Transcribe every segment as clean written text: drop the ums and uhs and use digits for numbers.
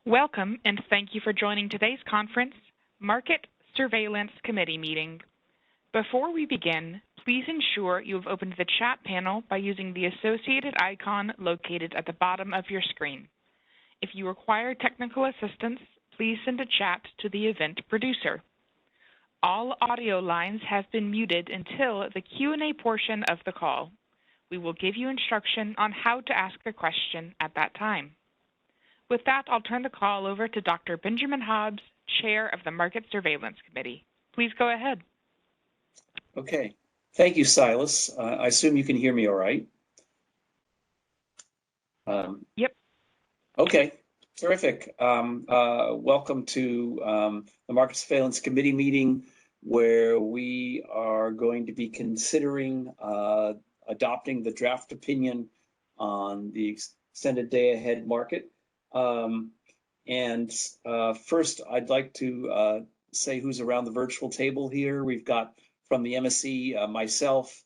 Welcome and thank you for joining today's conference, Market Surveillance Committee meeting. Before we begin, please ensure you have opened the chat panel by using the associated icon located at the bottom of your screen. If you require technical assistance, please send a chat to the event producer. All audio lines have been muted until the Q&A portion of the call. We will give you instruction on how to ask a question at that time. With that, I'll turn the call over to Dr. Benjamin Hobbs, Chair of the Market Surveillance Committee. Please go ahead. Okay, thank you, Silas. I assume you can hear me all right? Yep. Okay, terrific. Welcome to the Market Surveillance Committee meeting, where we are going to be considering adopting the draft opinion on the extended day-ahead market. First, I'd like to say who's around the virtual table here. We've got from the MSC, myself,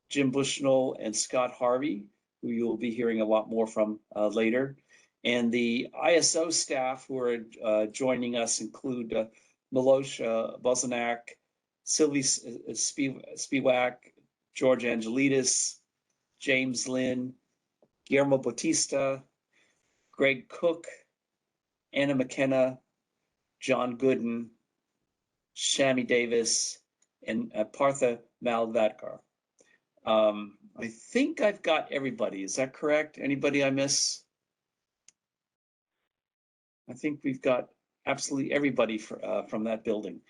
Jim Bushnell, and Scott Harvey, who you'll be hearing a lot more from later. And the ISO staff who are joining us include Milosh Bozanak, Sylvie Spivak, George Angelidis, James Lynn, Guillermo Bautista, Greg Cook, Anna McKenna, John Gooden, Shami Davis, and Partha Malvadkar. I think I've got everybody. Is that correct? Anybody I miss? I think we've got absolutely everybody from that building.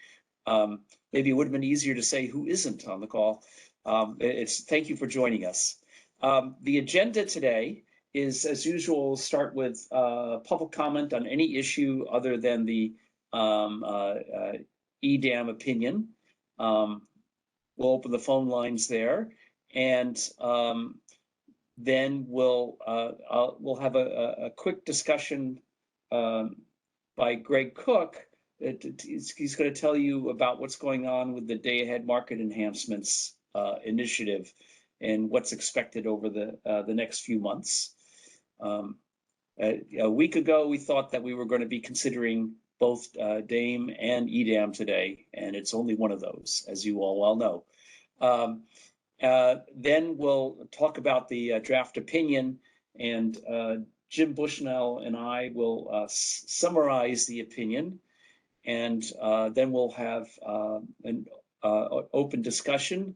Maybe it would have been easier to say who isn't on the call. Thank you for joining us. The agenda today is, as usual, start with public comment on any issue other than the EDAM opinion. We'll open the phone lines there, and then we'll have a quick discussion by Greg Cook. He's going to tell you about what's going on with the day-ahead market enhancements initiative and what's expected over the next few months. A week ago, we thought that we were going to be considering both DAME and EDAM today, and it's only one of those, as you all well know. Then we'll talk about the draft opinion, and Jim Bushnell and I will summarize the opinion, and then we'll have an open discussion.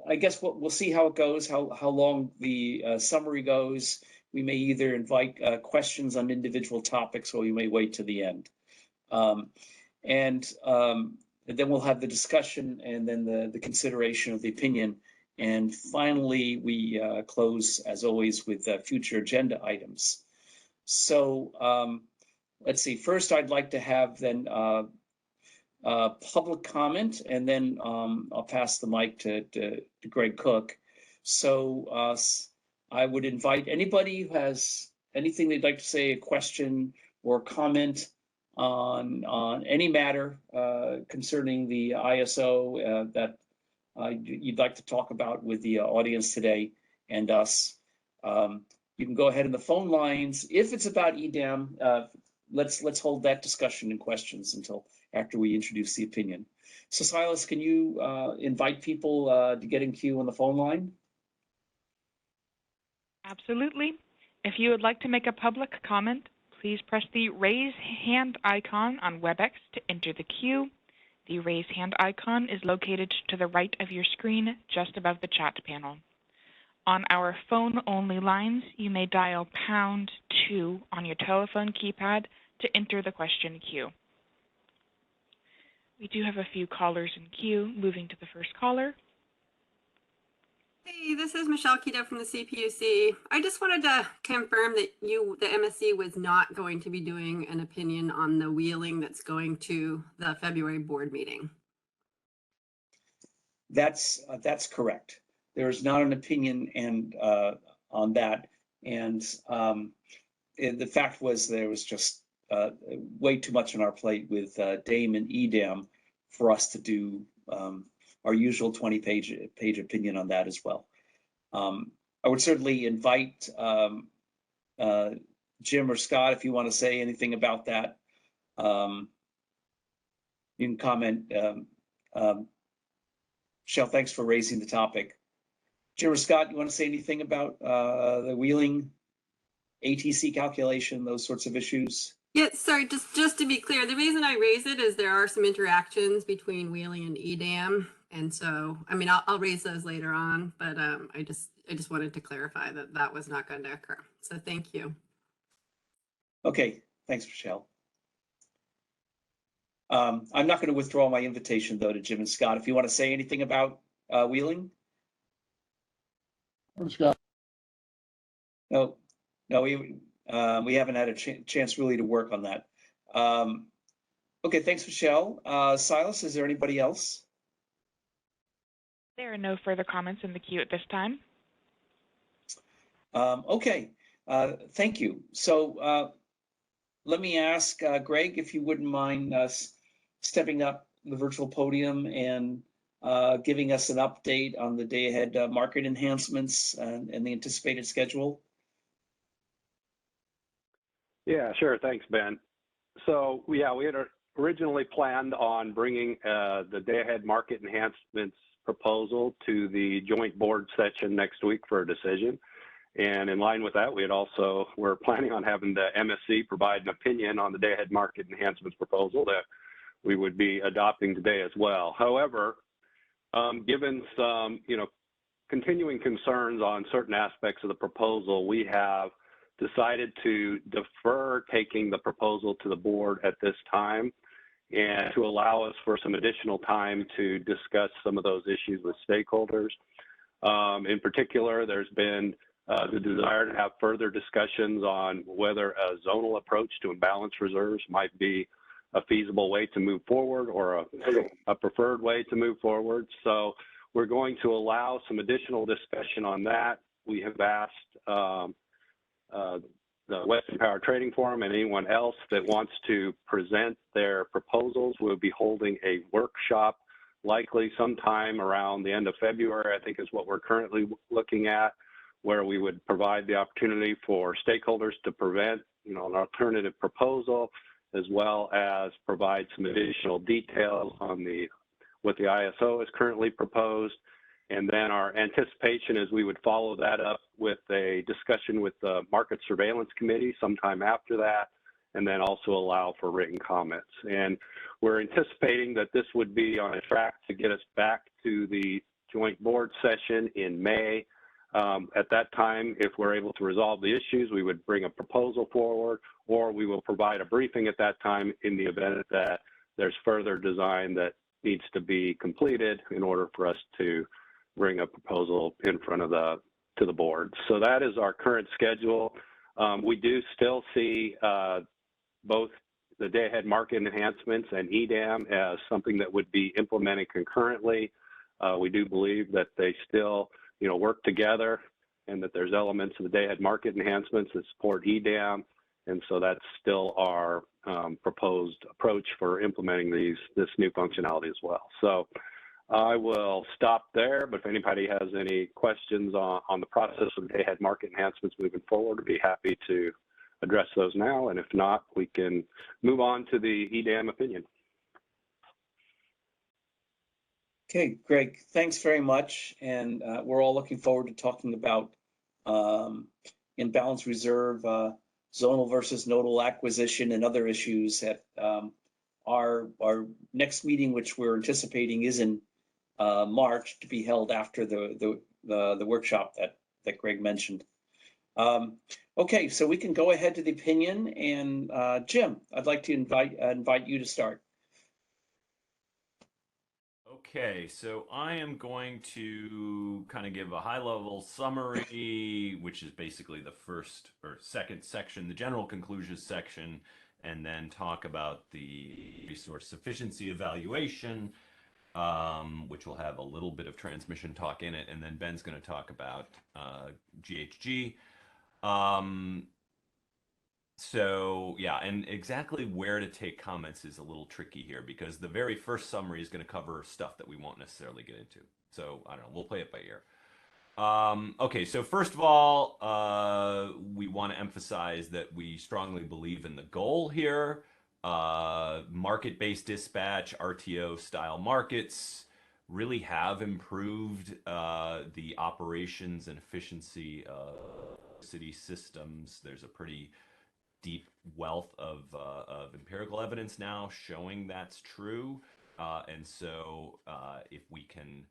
I guess we'll see how it goes, how long the summary goes. We may either invite questions on individual topics, or we may wait to the end. And then we'll have the discussion, and then the consideration of the opinion. And finally, we close, as always, with future agenda items. So let's see. First, I'd like to have then public comment, and then I'll pass the mic to Greg Cook. So I would invite anybody who has anything they'd like to say, a question or comment on any matter concerning the ISO that you'd like to talk about with the audience today and us. You can go ahead in the phone lines. If it's about EDAM, let's hold that discussion and questions until after we introduce the opinion. So Silas, can you invite people to get in queue on the phone line? Absolutely. If you would like to make a public comment, please press the raise hand icon on WebEx to enter the queue. The raise hand icon is located to the right of your screen, just above the chat panel. On our phone-only lines, you may dial #2 on your telephone keypad to enter the question queue. We do have a few callers in queue. Moving to the first caller. Hey, this is Michelle Kita from the CPUC. I just wanted to confirm that the MSC, was not going to be doing an opinion on the wheeling that's going to the February board meeting. That's correct. There's not an opinion on that, and the fact was there was just way too much on our plate with DAME and EDAM for us to do our usual 20-page opinion on that as well. I would certainly invite Jim or Scott, if you want to say anything about that, you can comment. Michelle, thanks for raising the topic. Jim or Scott, you want to say anything about the wheeling ATC calculation, those sorts of issues? Yeah, sorry, just to be clear, the reason I raise it is there are some interactions between Wheeling and EDAM. And so, I mean, I'll raise those later on, but I just wanted to clarify that that was not going to occur. So thank you. Okay, thanks, Michelle. I'm not going to withdraw my invitation though to Jim and Scott. If you want to say anything about wheeling. Scott. No, we haven't had a chance really to work on that. Okay, thanks, Michelle. Silas, is there anybody else? There are no further comments in the queue at this time. Okay, thank you. So let me ask Greg if you wouldn't mind stepping up the virtual podium and giving us an update on the day ahead market enhancements and the anticipated schedule. Yeah, sure. Thanks, Ben. So yeah, we had originally planned on bringing the day ahead market enhancements proposal to the joint board session next week for a decision. And in line with that, we're planning on having the MSC provide an opinion on the day ahead market enhancements proposal that we would be adopting today as well. However, given some, continuing concerns on certain aspects of the proposal, we have decided to defer taking the proposal to the board at this time and to allow us for some additional time to discuss some of those issues with stakeholders. In particular, there's been the desire to have further discussions on whether a zonal approach to imbalance reserves might be a feasible way to move forward or a preferred way to move forward. So we're going to allow some additional discussion on that. We have asked the Western Power Trading Forum and anyone else that wants to present their proposals. We'll be holding a workshop likely sometime around the end of February, I think is what we're currently looking at, where we would provide the opportunity for stakeholders to present, an alternative proposal, as well as provide some additional details on what the ISO has currently proposed. And then our anticipation is we would follow that up with a discussion with the Market Surveillance Committee sometime after that, and then also allow for written comments. And we're anticipating that this would be on a track to get us back to the joint board session in May. At that time, if we're able to resolve the issues, we would bring a proposal forward, or we will provide a briefing at that time in the event that there's further design that needs to be completed in order for us to bring a proposal in front of to the board. So that is our current schedule. We do still see both the day ahead market enhancements and EDAM as something that would be implemented concurrently. We do believe that they still work together and that there's elements of the day ahead market enhancements that support EDAM. And so that's still our proposed approach for implementing this new functionality as well. So I will stop there, but if anybody has any questions on the process of day ahead market enhancements moving forward, I'd be happy to address those now. And if not, we can move on to the EDAM opinion. Okay, Greg, thanks very much. And we're all looking forward to talking about imbalance reserve, zonal versus nodal acquisition, and other issues at our next meeting, which we're anticipating is in March, to be held after the workshop that Greg mentioned. Okay, so we can go ahead to the opinion, and Jim, I'd like to invite you to start. Okay, so I am going to kind of give a high-level summary, which is basically the first or second section, the general conclusions section, and then talk about the resource sufficiency evaluation, which will have a little bit of transmission talk in it, and then Ben's going to talk about GHG. So yeah, and exactly where to take comments is a little tricky here because the very first summary is going to cover stuff that we won't necessarily get into. So I don't know, we'll play it by ear. Okay, so first of all, we want to emphasize that we strongly believe in the goal here. Market-based dispatch, RTO style markets really have improved the operations and efficiency of city systems. There's a pretty deep wealth of empirical evidence now showing that's true. And so if we can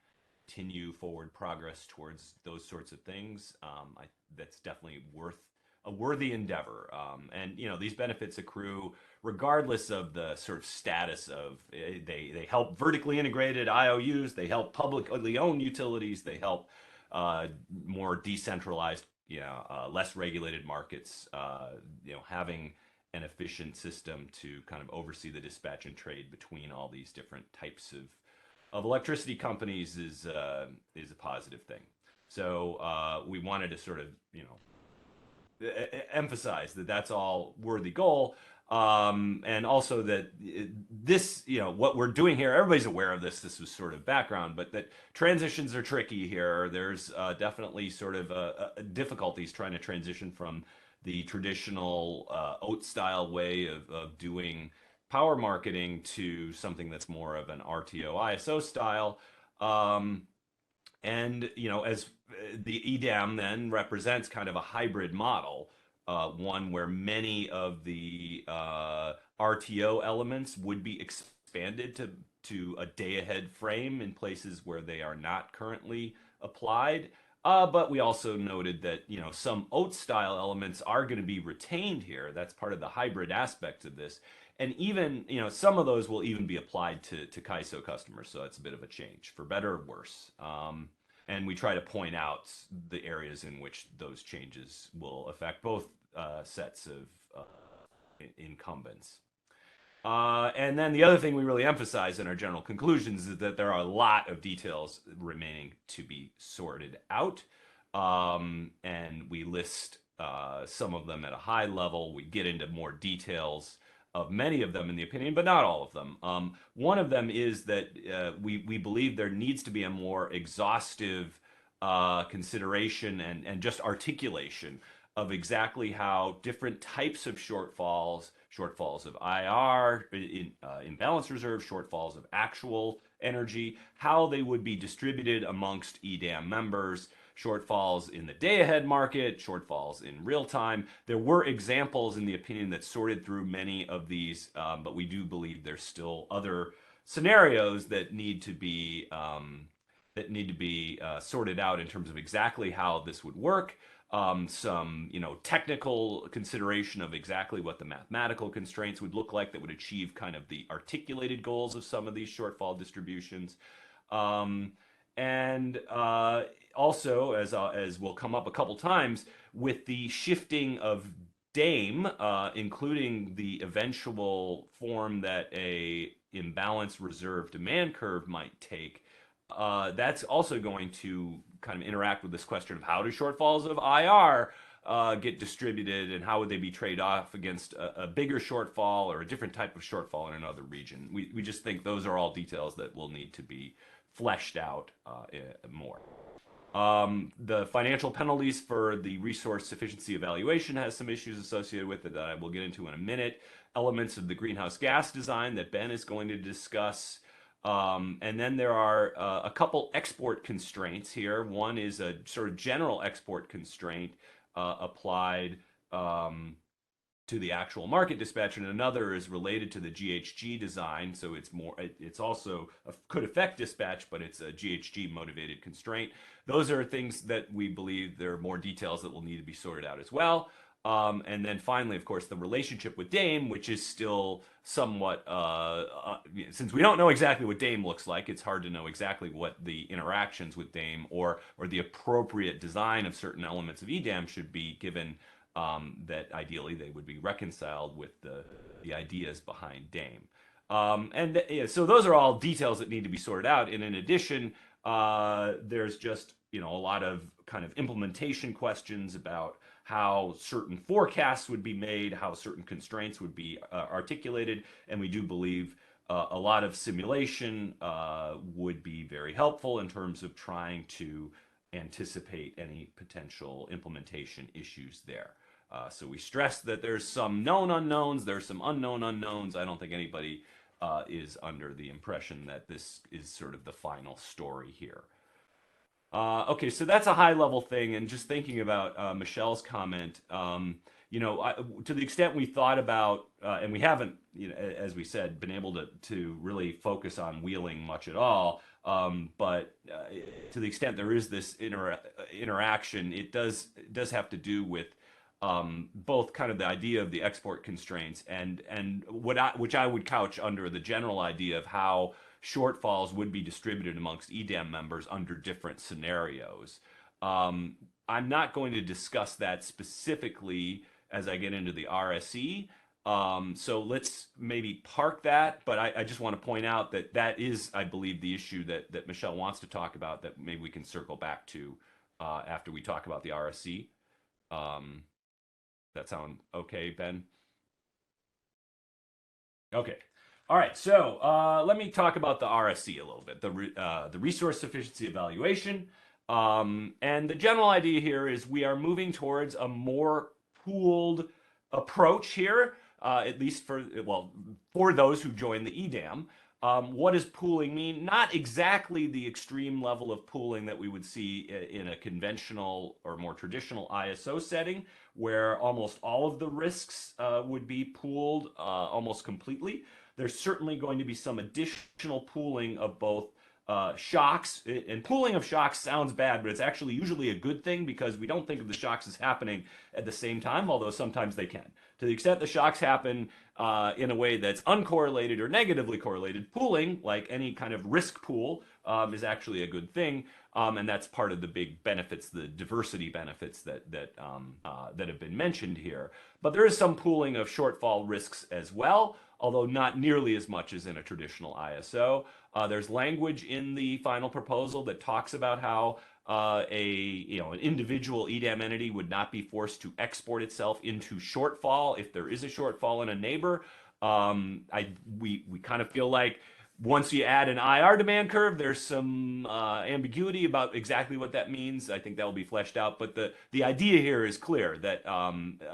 continue forward progress towards those sorts of things, that's definitely a worthy endeavor. And these benefits accrue regardless of the sort of status of they help vertically integrated IOUs, they help publicly owned utilities, they help more decentralized, less regulated markets. Having an efficient system to kind of oversee the dispatch and trade between all these different types of electricity companies is a positive thing. So we wanted to sort of emphasize that that's all worthy goal, and also that this what we're doing here, everybody's aware of this. This was sort of background, but that transitions are tricky here. There's definitely sort of difficulties trying to transition from the traditional OAT style way of doing power marketing to something that's more of an RTO ISO style. And as the EDAM then represents kind of a hybrid model, one where many of the RTO elements would be expanded to a day-ahead frame in places where they are not currently applied. But we also noted that some OAT style elements are going to be retained here. That's part of the hybrid aspect of this. And even some of those will even be applied to CAISO customers. So it's a bit of a change, for better or worse. And we try to point out the areas in which those changes will affect both sets of incumbents. And then the other thing we really emphasize in our general conclusions is that there are a lot of details remaining to be sorted out. And we list some of them at a high level. We get into more details of many of them in the opinion, but not all of them. One of them is that we believe there needs to be a more exhaustive consideration and just articulation of exactly how different types of shortfalls of IR, imbalance reserve, shortfalls of actual energy, how they would be distributed amongst EDAM members, shortfalls in the day-ahead market, shortfalls in real time. There were examples in the opinion that sorted through many of these, but we do believe there's still other scenarios that need to be sorted out in terms of exactly how this would work. Some technical consideration of exactly what the mathematical constraints would look like that would achieve kind of the articulated goals of some of these shortfall distributions. And also, as will come up a couple times, with the shifting of DAME, including the eventual form that a imbalance reserve demand curve might take, that's also going to kind of interact with this question of how do shortfalls of IR get distributed, and how would they be traded off against a bigger shortfall or a different type of shortfall in another region. We just think those are all details that will need to be fleshed out more. The financial penalties for the resource sufficiency evaluation has some issues associated with it that I will get into in a minute. Elements of the greenhouse gas design that Ben is going to discuss. And then there are a couple export constraints here. One is a sort of general export constraint applied to the actual market dispatch, and another is related to the GHG design. So it's also could affect dispatch, but it's a GHG motivated constraint. Those are things that we believe there are more details that will need to be sorted out as well. And then finally, of course, the relationship with DAME, which is still somewhat, since we don't know exactly what DAME looks like, it's hard to know exactly what the interactions with DAME or the appropriate design of certain elements of EDAM should be, given that ideally they would be reconciled with the ideas behind DAME. So those are all details that need to be sorted out. And in addition, there's just a lot of kind of implementation questions about how certain forecasts would be made, how certain constraints would be articulated, and we do believe a lot of simulation would be very helpful in terms of trying to anticipate any potential implementation issues there. So we stress that there's some known unknowns, there's some unknown unknowns. I don't think anybody is under the impression that this is sort of the final story here. Okay, so that's a high level thing, and just thinking about Michelle's comment, to the extent we thought about, and we haven't, as we said, been able to really focus on Wheeling much at all, but to the extent there is this interaction, it does have to do with both kind of the idea of the export constraints and which I would couch under the general idea of how shortfalls would be distributed amongst EDAM members under different scenarios. I'm not going to discuss that specifically as I get into the RSE. So let's maybe park that, but I just want to point out that is, I believe, the issue that Michelle wants to talk about that maybe we can circle back to after we talk about the RSE. That sound okay, Ben? Okay. All right. So let me talk about the RSE a little bit, the resource sufficiency evaluation. And the general idea here is we are moving towards a more pooled approach here, at least for those who join the EDAM. What does pooling mean? Not exactly the extreme level of pooling that we would see in a conventional or more traditional ISO setting, where almost all of the risks would be pooled almost completely. There's certainly going to be some additional pooling of both shocks, and pooling of shocks sounds bad, but it's actually usually a good thing because we don't think of the shocks as happening at the same time, although sometimes they can. To the extent the shocks happen in a way that's uncorrelated or negatively correlated, pooling, like any kind of risk pool, is actually a good thing, and that's part of the big benefits, the diversity benefits that have been mentioned here. But there is some pooling of shortfall risks as well, although not nearly as much as in a traditional ISO. There's language in the final proposal that talks about how an individual EDAM entity would not be forced to export itself into shortfall if there is a shortfall in a neighbor. We kind of feel like once you add an IR demand curve, there's some ambiguity about exactly what that means. I think that will be fleshed out, but the idea here is clear that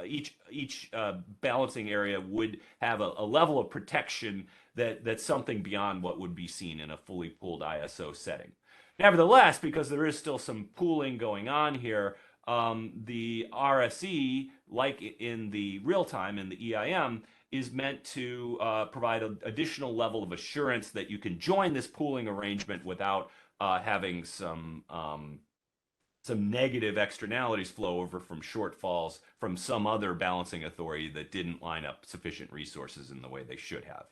each balancing area would have a level of protection that's something beyond what would be seen in a fully pooled ISO setting. Nevertheless, because there is still some pooling going on here, the RSE, like in the real time in the EIM, is meant to provide an additional level of assurance that you can join this pooling arrangement without having some negative externalities flow over from shortfalls from some other balancing authority that didn't line up sufficient resources in the way they should have.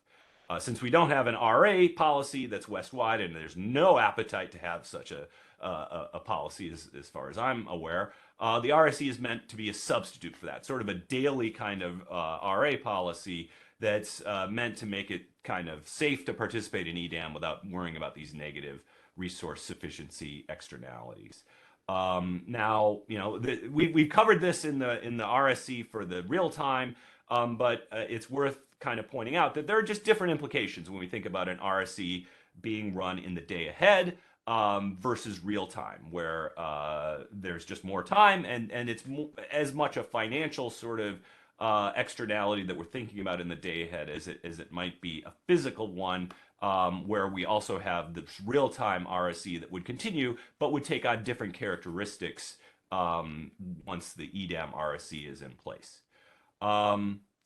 Since we don't have an RA policy that's West-wide, and there's no appetite to have such a policy as far as I'm aware, the RSE is meant to be a substitute for that, sort of a daily kind of RA policy that's meant to make it kind of safe to participate in EDAM without worrying about these negative resource sufficiency externalities. Now, we've covered this in the RSE for the real time, but it's worth kind of pointing out that there are just different implications when we think about an RSE being run in the day ahead versus real time, where there's just more time and it's as much a financial sort of externality that we're thinking about in the day ahead as it might be a physical one, where we also have this real time RSE that would continue but would take on different characteristics once the EDAM RSE is in place.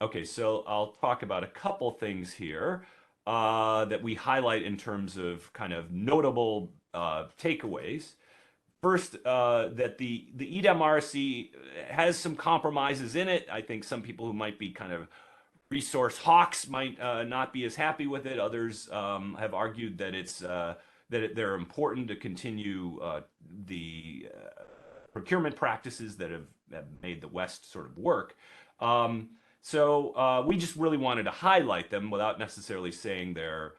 Okay, so I'll talk about a couple things here that we highlight in terms of kind of notable takeaways. First, that the EDAM RSE has some compromises in it. I think some people who might be kind of resource hawks might not be as happy with it. Others have argued that they're important to continue the procurement practices that have made the West sort of work. So we just really wanted to highlight them without necessarily saying they're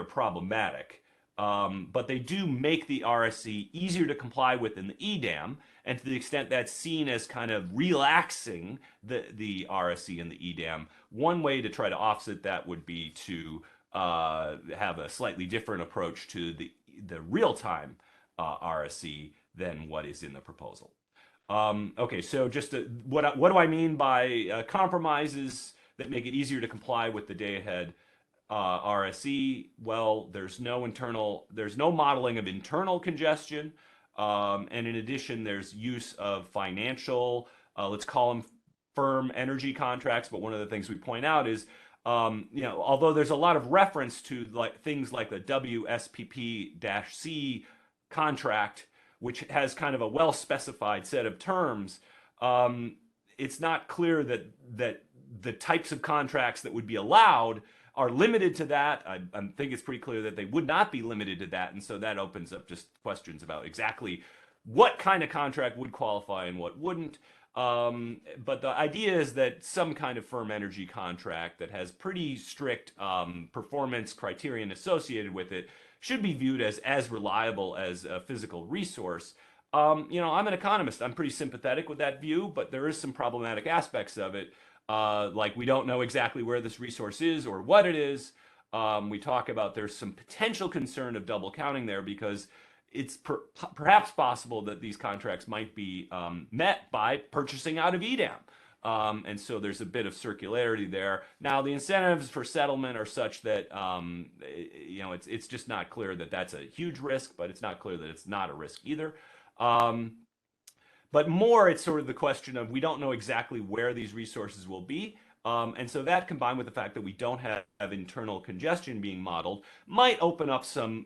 problematic. But they do make the RSE easier to comply with in the EDAM, and to the extent that's seen as kind of relaxing the RSE in the EDAM, one way to try to offset that would be to have a slightly different approach to the real-time RSC than what is in the proposal. Okay, so just what do I mean by compromises that make it easier to comply with the day-ahead RSE? Well, there's no modeling of internal congestion, and in addition, there's use of financial, let's call them firm energy contracts. But one of the things we point out is, although there's a lot of reference to things like the WSPP-C contract, which has kind of a well-specified set of terms, it's not clear that the types of contracts that would be allowed are limited to that. I think it's pretty clear that they would not be limited to that, and so that opens up just questions about exactly what kind of contract would qualify and what wouldn't. But the idea is that some kind of firm energy contract that has pretty strict performance criterion associated with it should be viewed as reliable as a physical resource. I'm an economist. I'm pretty sympathetic with that view, but there is some problematic aspects of it. Like we don't know exactly where this resource is or what it is. We talk about there's some potential concern of double counting there because it's perhaps possible that these contracts might be met by purchasing out of EDAM. And so there's a bit of circularity there. Now, the incentives for settlement are such that, it's just not clear that that's a huge risk, but it's not clear that it's not a risk either. But more, it's sort of the question of we don't know exactly where these resources will be. And so that, combined with the fact that we don't have internal congestion being modeled, might open up some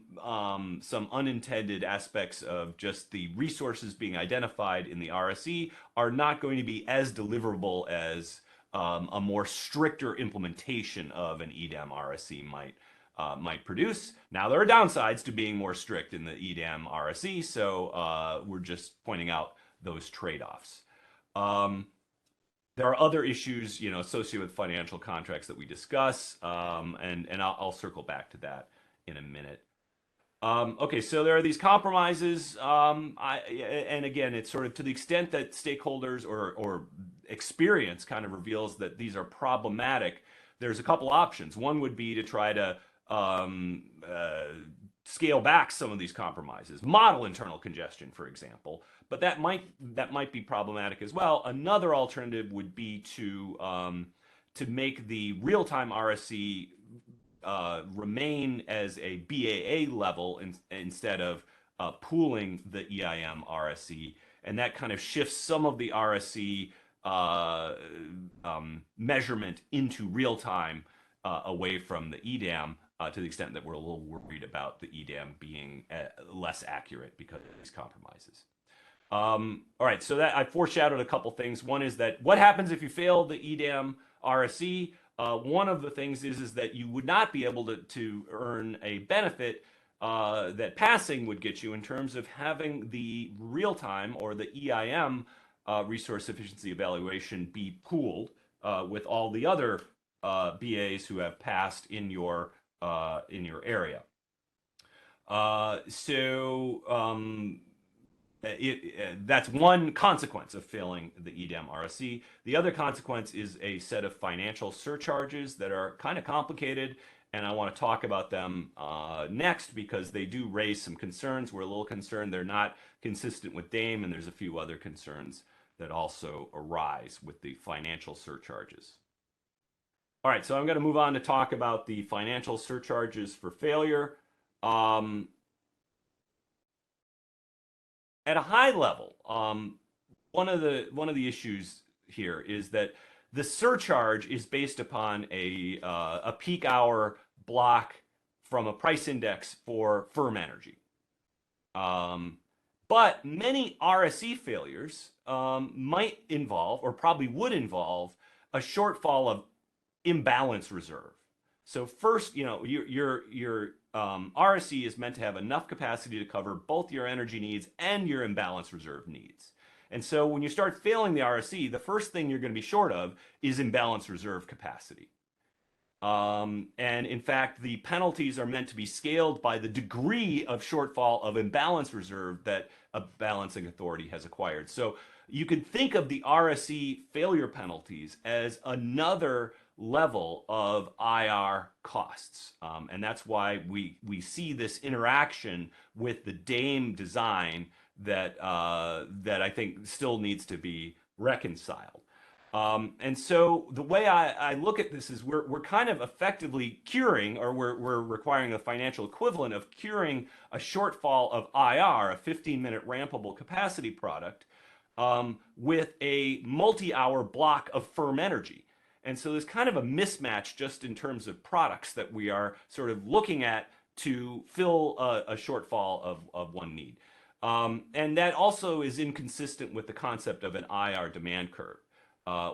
unintended aspects of just the resources being identified in the RSE are not going to be as deliverable as a more stricter implementation of an EDAM RSE might produce. Now, there are downsides to being more strict in the EDAM RSE, so we're just pointing out those trade-offs. There are other issues, associated with financial contracts that we discuss, and I'll circle back to that in a minute. Okay, so there are these compromises, and again, it's sort of to the extent that stakeholders or experience kind of reveals that these are problematic. There's a couple options. One would be to try to scale back some of these compromises, model internal congestion, for example. But that might be problematic as well. Another alternative would be to make the real-time RSE remain as a BAA level instead of pooling the EIM RSE, and that kind of shifts some of the RSE measurement into real time away from the EDAM, to the extent that we're a little worried about the EDAM being less accurate because of these compromises. All right, so that I foreshadowed a couple things. One is that what happens if you fail the EDAM RSE? One of the things is that you would not be able to earn a benefit that passing would get you in terms of having the real-time or the EIM resource efficiency evaluation be pooled with all the other BAs who have passed in your area. That's one consequence of failing the EDAM RSE. The other consequence is a set of financial surcharges that are kind of complicated, and I want to talk about them next because they do raise some concerns. We're a little concerned they're not consistent with DAME, and there's a few other concerns that also arise with the financial surcharges. All right, so I'm going to move on to talk about the financial surcharges for failure. At a high level, one of the issues here is that the surcharge is based upon a peak hour block from a price index for firm energy. But many RSE failures might involve, or probably would involve, a shortfall of imbalance reserve. So first, your RSE is meant to have enough capacity to cover both your energy needs and your imbalance reserve needs. And so when you start failing the RSE, the first thing you're going to be short of is imbalance reserve capacity. And in fact, the penalties are meant to be scaled by the degree of shortfall of imbalance reserve that a balancing authority has acquired. So you can think of the RSE failure penalties as another level of IR costs. And that's why we see this interaction with the DAME design that I think still needs to be reconciled. And so the way I look at this is we're kind of effectively curing, or we're requiring a financial equivalent of curing a shortfall of IR, a 15-minute rampable capacity product, with a multi-hour block of firm energy. And so there's kind of a mismatch just in terms of products that we are sort of looking at to fill a shortfall of one need. And that also is inconsistent with the concept of an IR demand curve,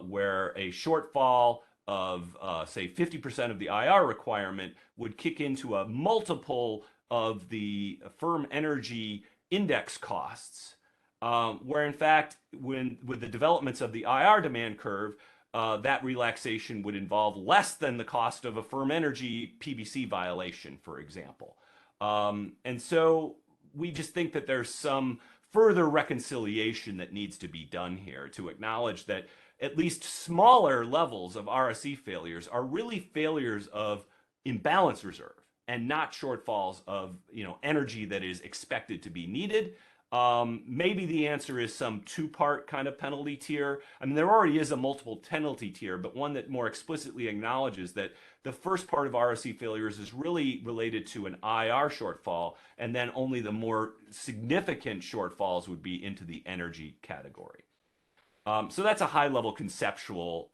where a shortfall of, say, 50% of the IR requirement would kick into a multiple of the firm energy index costs, where in fact, with the developments of the IR demand curve, that relaxation would involve less than the cost of a firm energy PBC violation, for example. And so we just think that there's some further reconciliation that needs to be done here to acknowledge that at least smaller levels of RSE failures are really failures of imbalance reserve and not shortfalls of energy that is expected to be needed. Maybe the answer is some two-part kind of penalty tier. I mean, there already is a multiple penalty tier, but one that more explicitly acknowledges that the first part of RSE failures is really related to an IR shortfall, and then only the more significant shortfalls would be into the energy category. So that's a high-level conceptual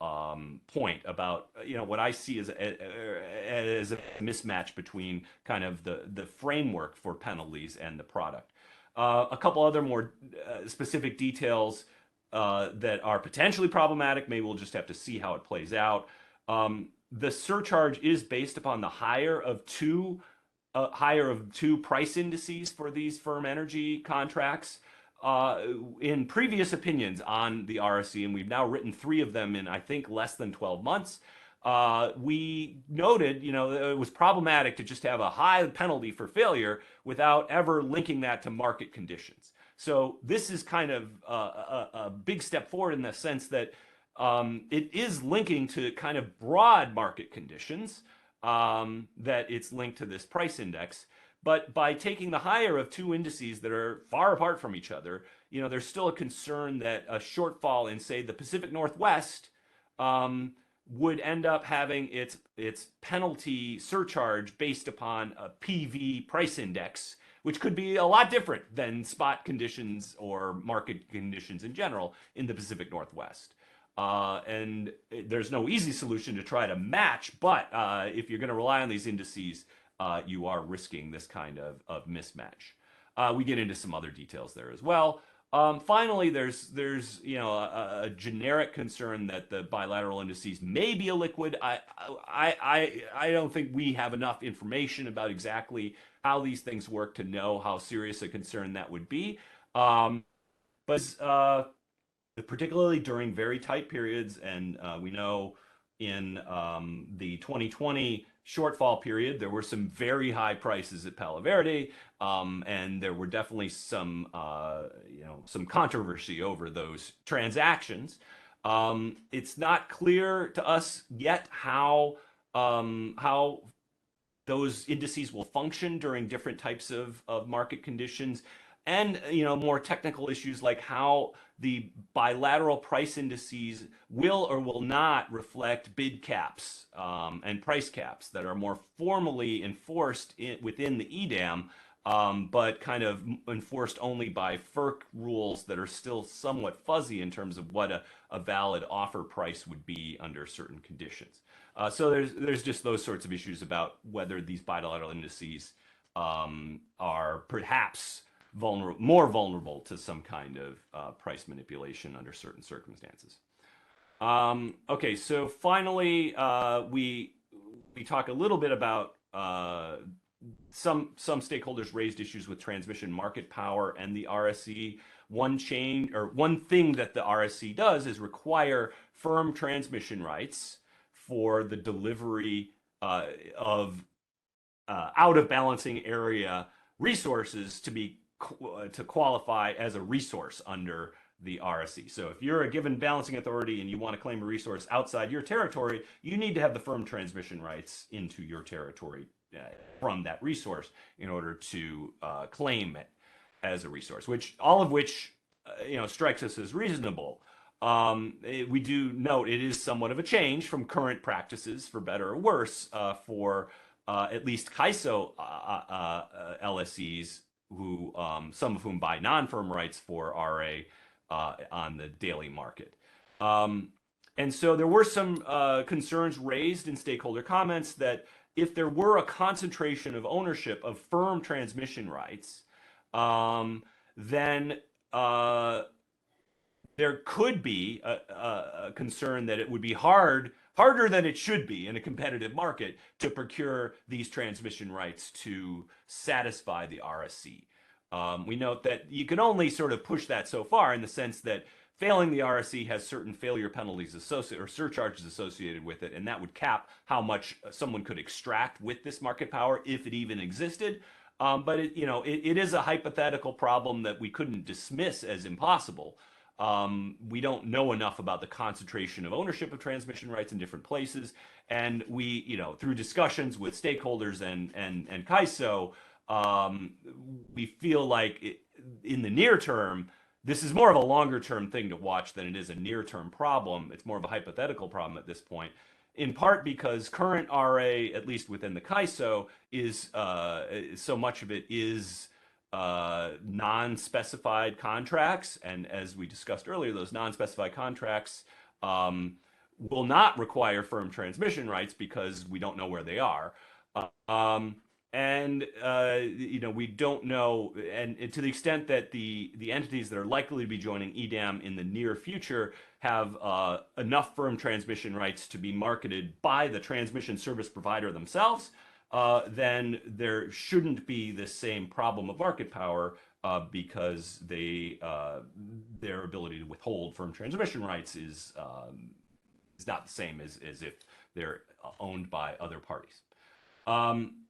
point about what I see as a mismatch between kind of the framework for penalties and the product. A couple other more specific details that are potentially problematic. Maybe we'll just have to see how it plays out. The surcharge is based upon the higher of two price indices for these firm energy contracts. In previous opinions on the RSE, and we've now written 3 of them in, I think, less than 12 months, we noted, it was problematic to just have a high penalty for failure without ever linking that to market conditions. So this is kind of a big step forward in the sense that it is linking to kind of broad market conditions, that it's linked to this price index. But by taking the higher of 2 indices that are far apart from each other, there's still a concern that a shortfall in, say, the Pacific Northwest would end up having its penalty surcharge based upon a PV price index, which could be a lot different than spot conditions or market conditions in general in the Pacific Northwest. And there's no easy solution to try to match, but if you're going to rely on these indices, you are risking this kind of mismatch. We get into some other details there as well. Finally, there's a generic concern that the bilateral indices may be illiquid. I don't think we have enough information about exactly how these things work to know how serious a concern that would be. But particularly during very tight periods, and we know in the 2020 shortfall period, there were some very high prices at Palo Verde, and there were definitely some controversy over those transactions. It's not clear to us yet how those indices will function during different types of market conditions, and more technical issues like how the bilateral price indices will or will not reflect bid caps and price caps that are more formally enforced within the EDAM, but kind of enforced only by FERC rules that are still somewhat fuzzy in terms of what a valid offer price would be under certain conditions. So there's just those sorts of issues about whether these bilateral indices are perhaps more vulnerable to some kind of price manipulation under certain circumstances. Okay, so finally, we talk a little bit about some stakeholders raised issues with transmission market power and the RSE. One thing that the RSE does is require firm transmission rights for the delivery of out of balancing area resources to qualify as a resource under the RSE. So if you're a given balancing authority and you want to claim a resource outside your territory, you need to have the firm transmission rights into your territory from that resource in order to claim it as a resource, all of which strikes us as reasonable. We do note it is somewhat of a change from current practices, for better or worse, for at least CAISO LSEs, who some of whom buy non-firm rights for RA on the daily market. And so there were some concerns raised in stakeholder comments that if there were a concentration of ownership of firm transmission rights, then there could be a concern that it would be harder than it should be in a competitive market to procure these transmission rights to satisfy the RSC. We note that you can only sort of push that so far, in the sense that failing the RSC has certain failure penalties associated or surcharges associated with it, and that would cap how much someone could extract with this market power if it even existed. But it is a hypothetical problem that we couldn't dismiss as impossible. We don't know enough about the concentration of ownership of transmission rights in different places, and we, through discussions with stakeholders and CAISO, we feel like in the near term, this is more of a longer term thing to watch than it is a near term problem. It's more of a hypothetical problem at this point, in part because current RA, at least within the CAISO, is so much of it is non-specified contracts, and as we discussed earlier, those non-specified contracts will not require firm transmission rights because we don't know where they are, we don't know, and to the extent that the entities that are likely to be joining EDAM in the near future have enough firm transmission rights to be marketed by the transmission service provider themselves, then there shouldn't be the same problem of market power because their ability to withhold firm transmission rights is not the same as if they're owned by other parties.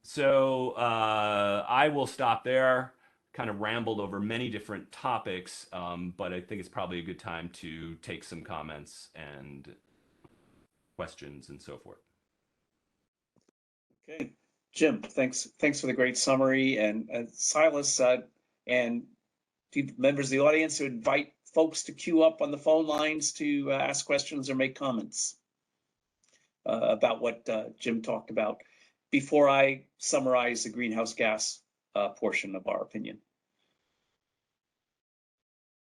So I will stop there. Kind of rambled over many different topics, but I think it's probably a good time to take some comments and questions and so forth. Okay. Jim, thanks for the great summary, and Silas, and members of the audience who invite folks to queue up on the phone lines to ask questions or make comments about what Jim talked about before I summarize the greenhouse gas portion of our opinion.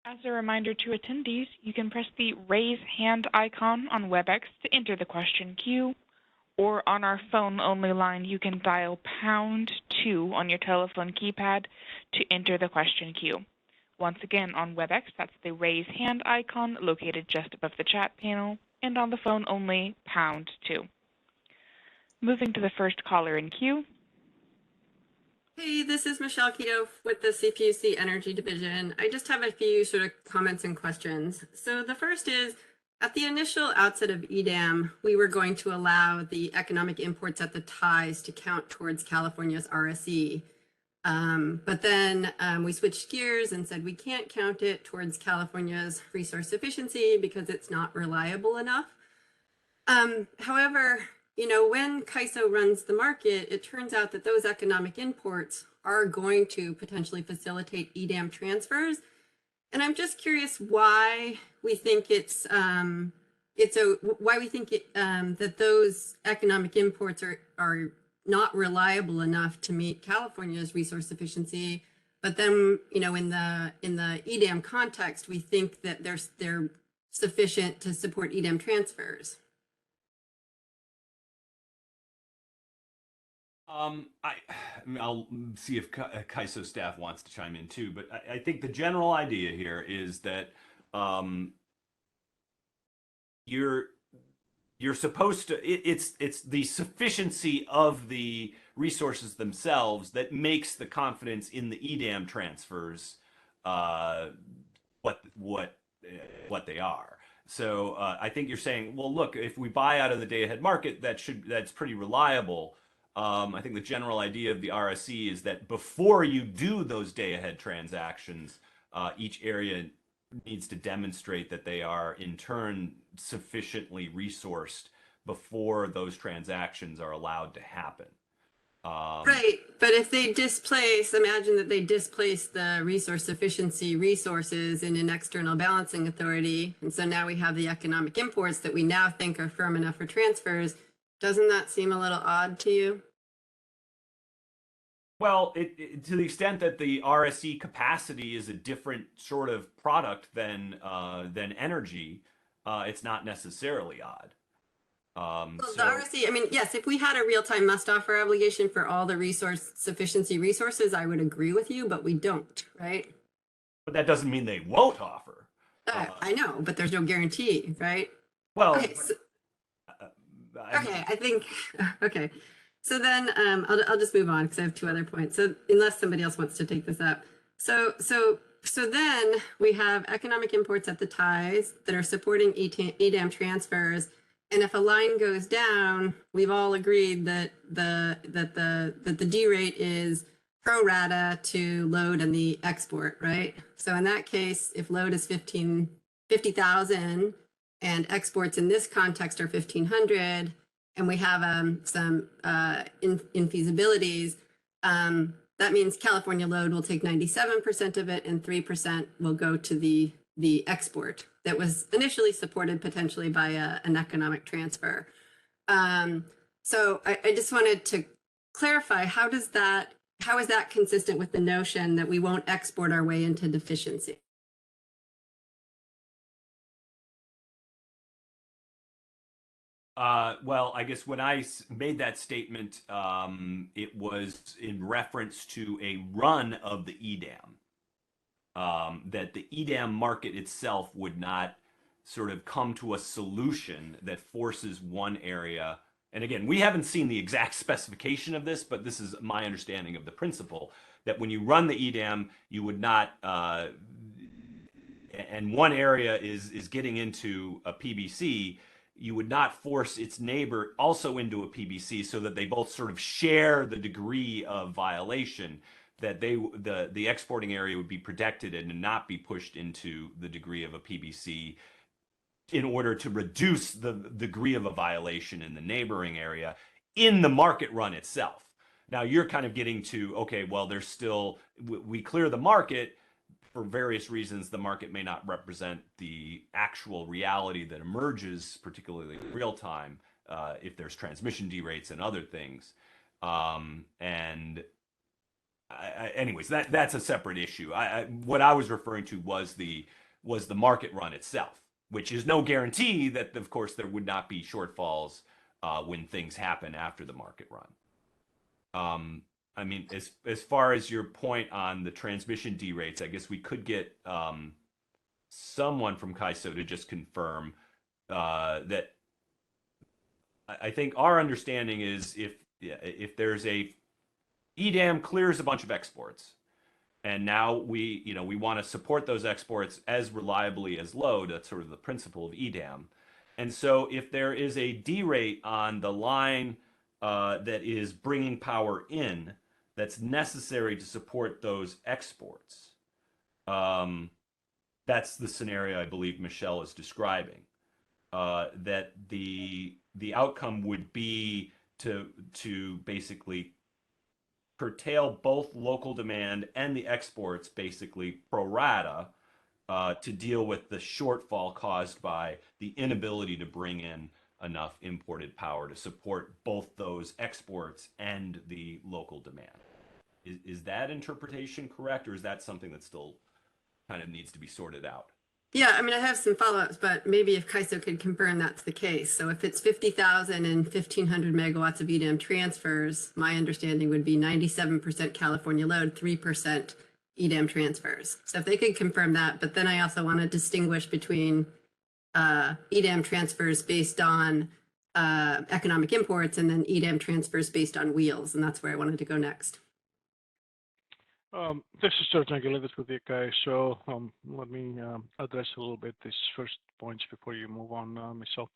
As a reminder to attendees, you can press the raise hand icon on WebEx to enter the question queue, or on our phone-only line, you can dial #2 on your telephone keypad to enter the question queue. Once again, on WebEx, that's the raise hand icon located just above the chat panel, and on the phone only, #2. Moving to the first caller in queue. Hey, this is Michelle Keto with the CPUC Energy Division. I just have a few sort of comments and questions. So the first is, at the initial outset of EDAM, we were going to allow the economic imports at the ties to count towards California's RSE. But then we switched gears and said we can't count it towards California's resource efficiency because it's not reliable enough. However, when CAISO runs the market, it turns out that those economic imports are going to potentially facilitate EDAM transfers. And I'm just curious why we think that those economic imports are not reliable enough to meet California's resource efficiency. But then, in the EDAM context, we think that they're sufficient to support EDAM transfers. I'll see if CAISO staff wants to chime in too, but I think the general idea here is that you're supposed to, it's the sufficiency of the resources themselves that makes the confidence in the EDAM transfers what they are. So I think you're saying, well, look, if we buy out of the day-ahead market, that's pretty reliable. I think the general idea of the RSC is that before you do those day-ahead transactions, each area needs to demonstrate that they are in turn sufficiently resourced before those transactions are allowed to happen. Right, but if they displace, imagine that they displace the resource sufficiency resources in an external balancing authority, and so now we have the economic imports that we now think are firm enough for transfers. Doesn't that seem a little odd to you? Well, to the extent that the RSE capacity is a different sort of product than energy, it's not necessarily odd. Well, the So, RSE, I mean, yes, if we had a real-time must-offer obligation for all the resource sufficiency resources, I would agree with you, but we don't, right? but that doesn't mean they won't offer. I know, but there's no guarantee, right? Well, Okay, so, I mean, okay, I think, okay. So then I'll just move on because I have two other points. So unless somebody else wants to take this up. So then we have economic imports at the ties that are supporting EDAM transfers. And if a line goes down, we've all agreed that the D rate is pro rata to load and the export, right? So in that case, if load is 50,000 and exports in this context are 1,500, and we have some infeasibilities, that means California load will take 97% of it and 3% will go to the export that was initially supported potentially by an economic transfer. So I just wanted to clarify, how is that consistent with the notion that we won't export our way into deficiency? Well, I guess when I made that statement, it was in reference to a run of the EDAM. That the EDAM market itself would not sort of come to a solution that forces one area. And again, we haven't seen the exact specification of this, but this is my understanding of the principle that when you run the EDAM, you would not, and one area is getting into a PBC, you would not force its neighbor also into a PBC so that they both sort of share the degree of violation, that the exporting area would be protected and not be pushed into the degree of a PBC in order to reduce the degree of a violation in the neighboring area in the market run itself. Now you're kind of getting to, okay, well, there's still, we clear the market. For various reasons, the market may not represent the actual reality that emerges, particularly in real time, if there's transmission derates and other things. Anyways, that's a separate issue. What I was referring to was the market run itself, which is no guarantee that, of course, there would not be shortfalls when things happen after the market run. I mean, as far as your point on the transmission derates, I guess we could get someone from CAISO to just confirm that. I think our understanding is if there's a EDAM clears a bunch of exports, and now we want to support those exports as reliably as load. That's sort of the principle of EDAM. And so if there is a derate on the line that is bringing power in, that's necessary to support those exports. That's the scenario I believe Michelle is describing. That the outcome would be to basically curtail both local demand and the exports, basically pro rata, to deal with the shortfall caused by the inability to bring in enough imported power to support both those exports and the local demand. Is that interpretation correct, or is that something that still kind of needs to be sorted out? Yeah, I mean, I have some follow-ups, but maybe if CAISO could confirm that's the case. So if it's 50,000 and 1,500 megawatts of EDAM transfers, my understanding would be 97% California load, 3% EDAM transfers. So if they could confirm that, but then I also want to distinguish between EDAM transfers based on economic imports and then EDAM transfers based on wheels. And that's where I wanted to go next. This is George Angelidis with the guys. So let me address a little bit these first points before you move on, Michelle.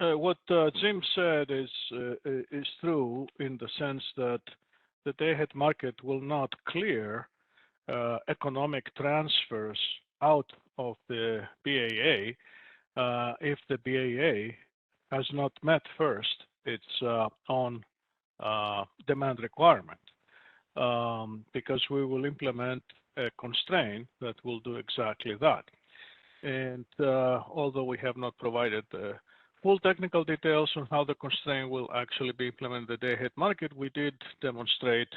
What Jim said is true in the sense that the day-ahead market will not clear economic transfers out of the BAA if the BAA has not met first its own demand requirement, because we will implement a constraint that will do exactly that. And although we have not provided full technical details on how the constraint will actually be implemented in the day-ahead market, we did demonstrate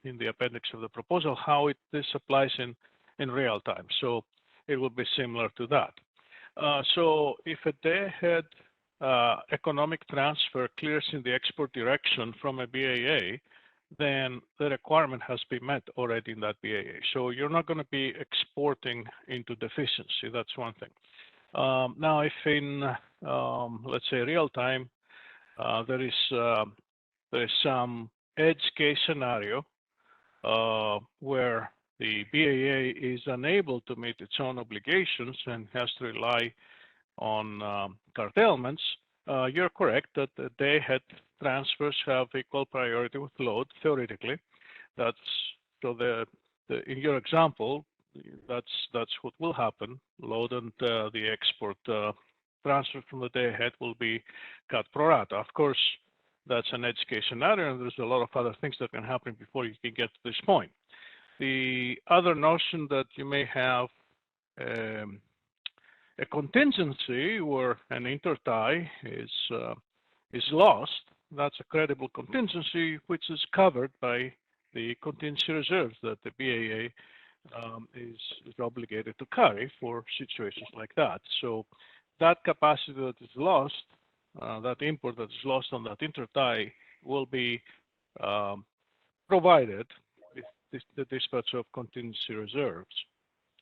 in the appendix of the proposal how this applies in real time. So it will be similar to that. So if a day-ahead economic transfer clears in the export direction from a BAA, then the requirement has been met already in that BAA. So you're not going to be exporting into deficiency. That's one thing. Now, if in, let's say, real time, there is some edge case scenario where the BAA is unable to meet its own obligations and has to rely on curtailments, you're correct that the day-ahead transfers have equal priority with load, theoretically. That's so in your example, that's what will happen. Load and the export transfer from the day-ahead will be cut pro rata. Of course, that's an edge case scenario, and there's a lot of other things that can happen before you can get to this point. The other notion that you may have a contingency where an intertie is lost, that's a credible contingency which is covered by the contingency reserves that the BAA is obligated to carry for situations like that. So that capacity that is lost, that import that is lost on that intertie will be provided with the dispatch of contingency reserves.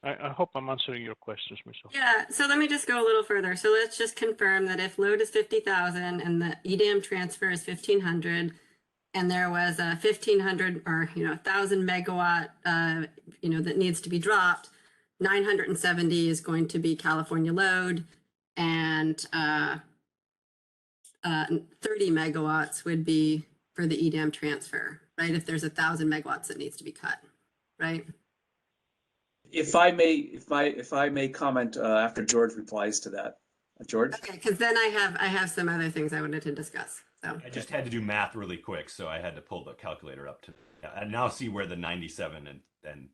I hope I'm answering your questions, Michelle. Yeah, so let me just go a little further. So let's just confirm that if load is 50,000 and the EDAM transfer is 1,500, and there was a 1,500 or 1,000 megawatt that needs to be dropped, 970 is going to be California load, and 30 megawatts would be for the EDAM transfer, right? If there's 1,000 megawatts that needs to be cut, right? If I may comment after George replies to that, George. Okay, because then I have some other things I wanted to discuss. So I just had to do math really quick, so I had to pull the calculator up to. I now see where the 97 and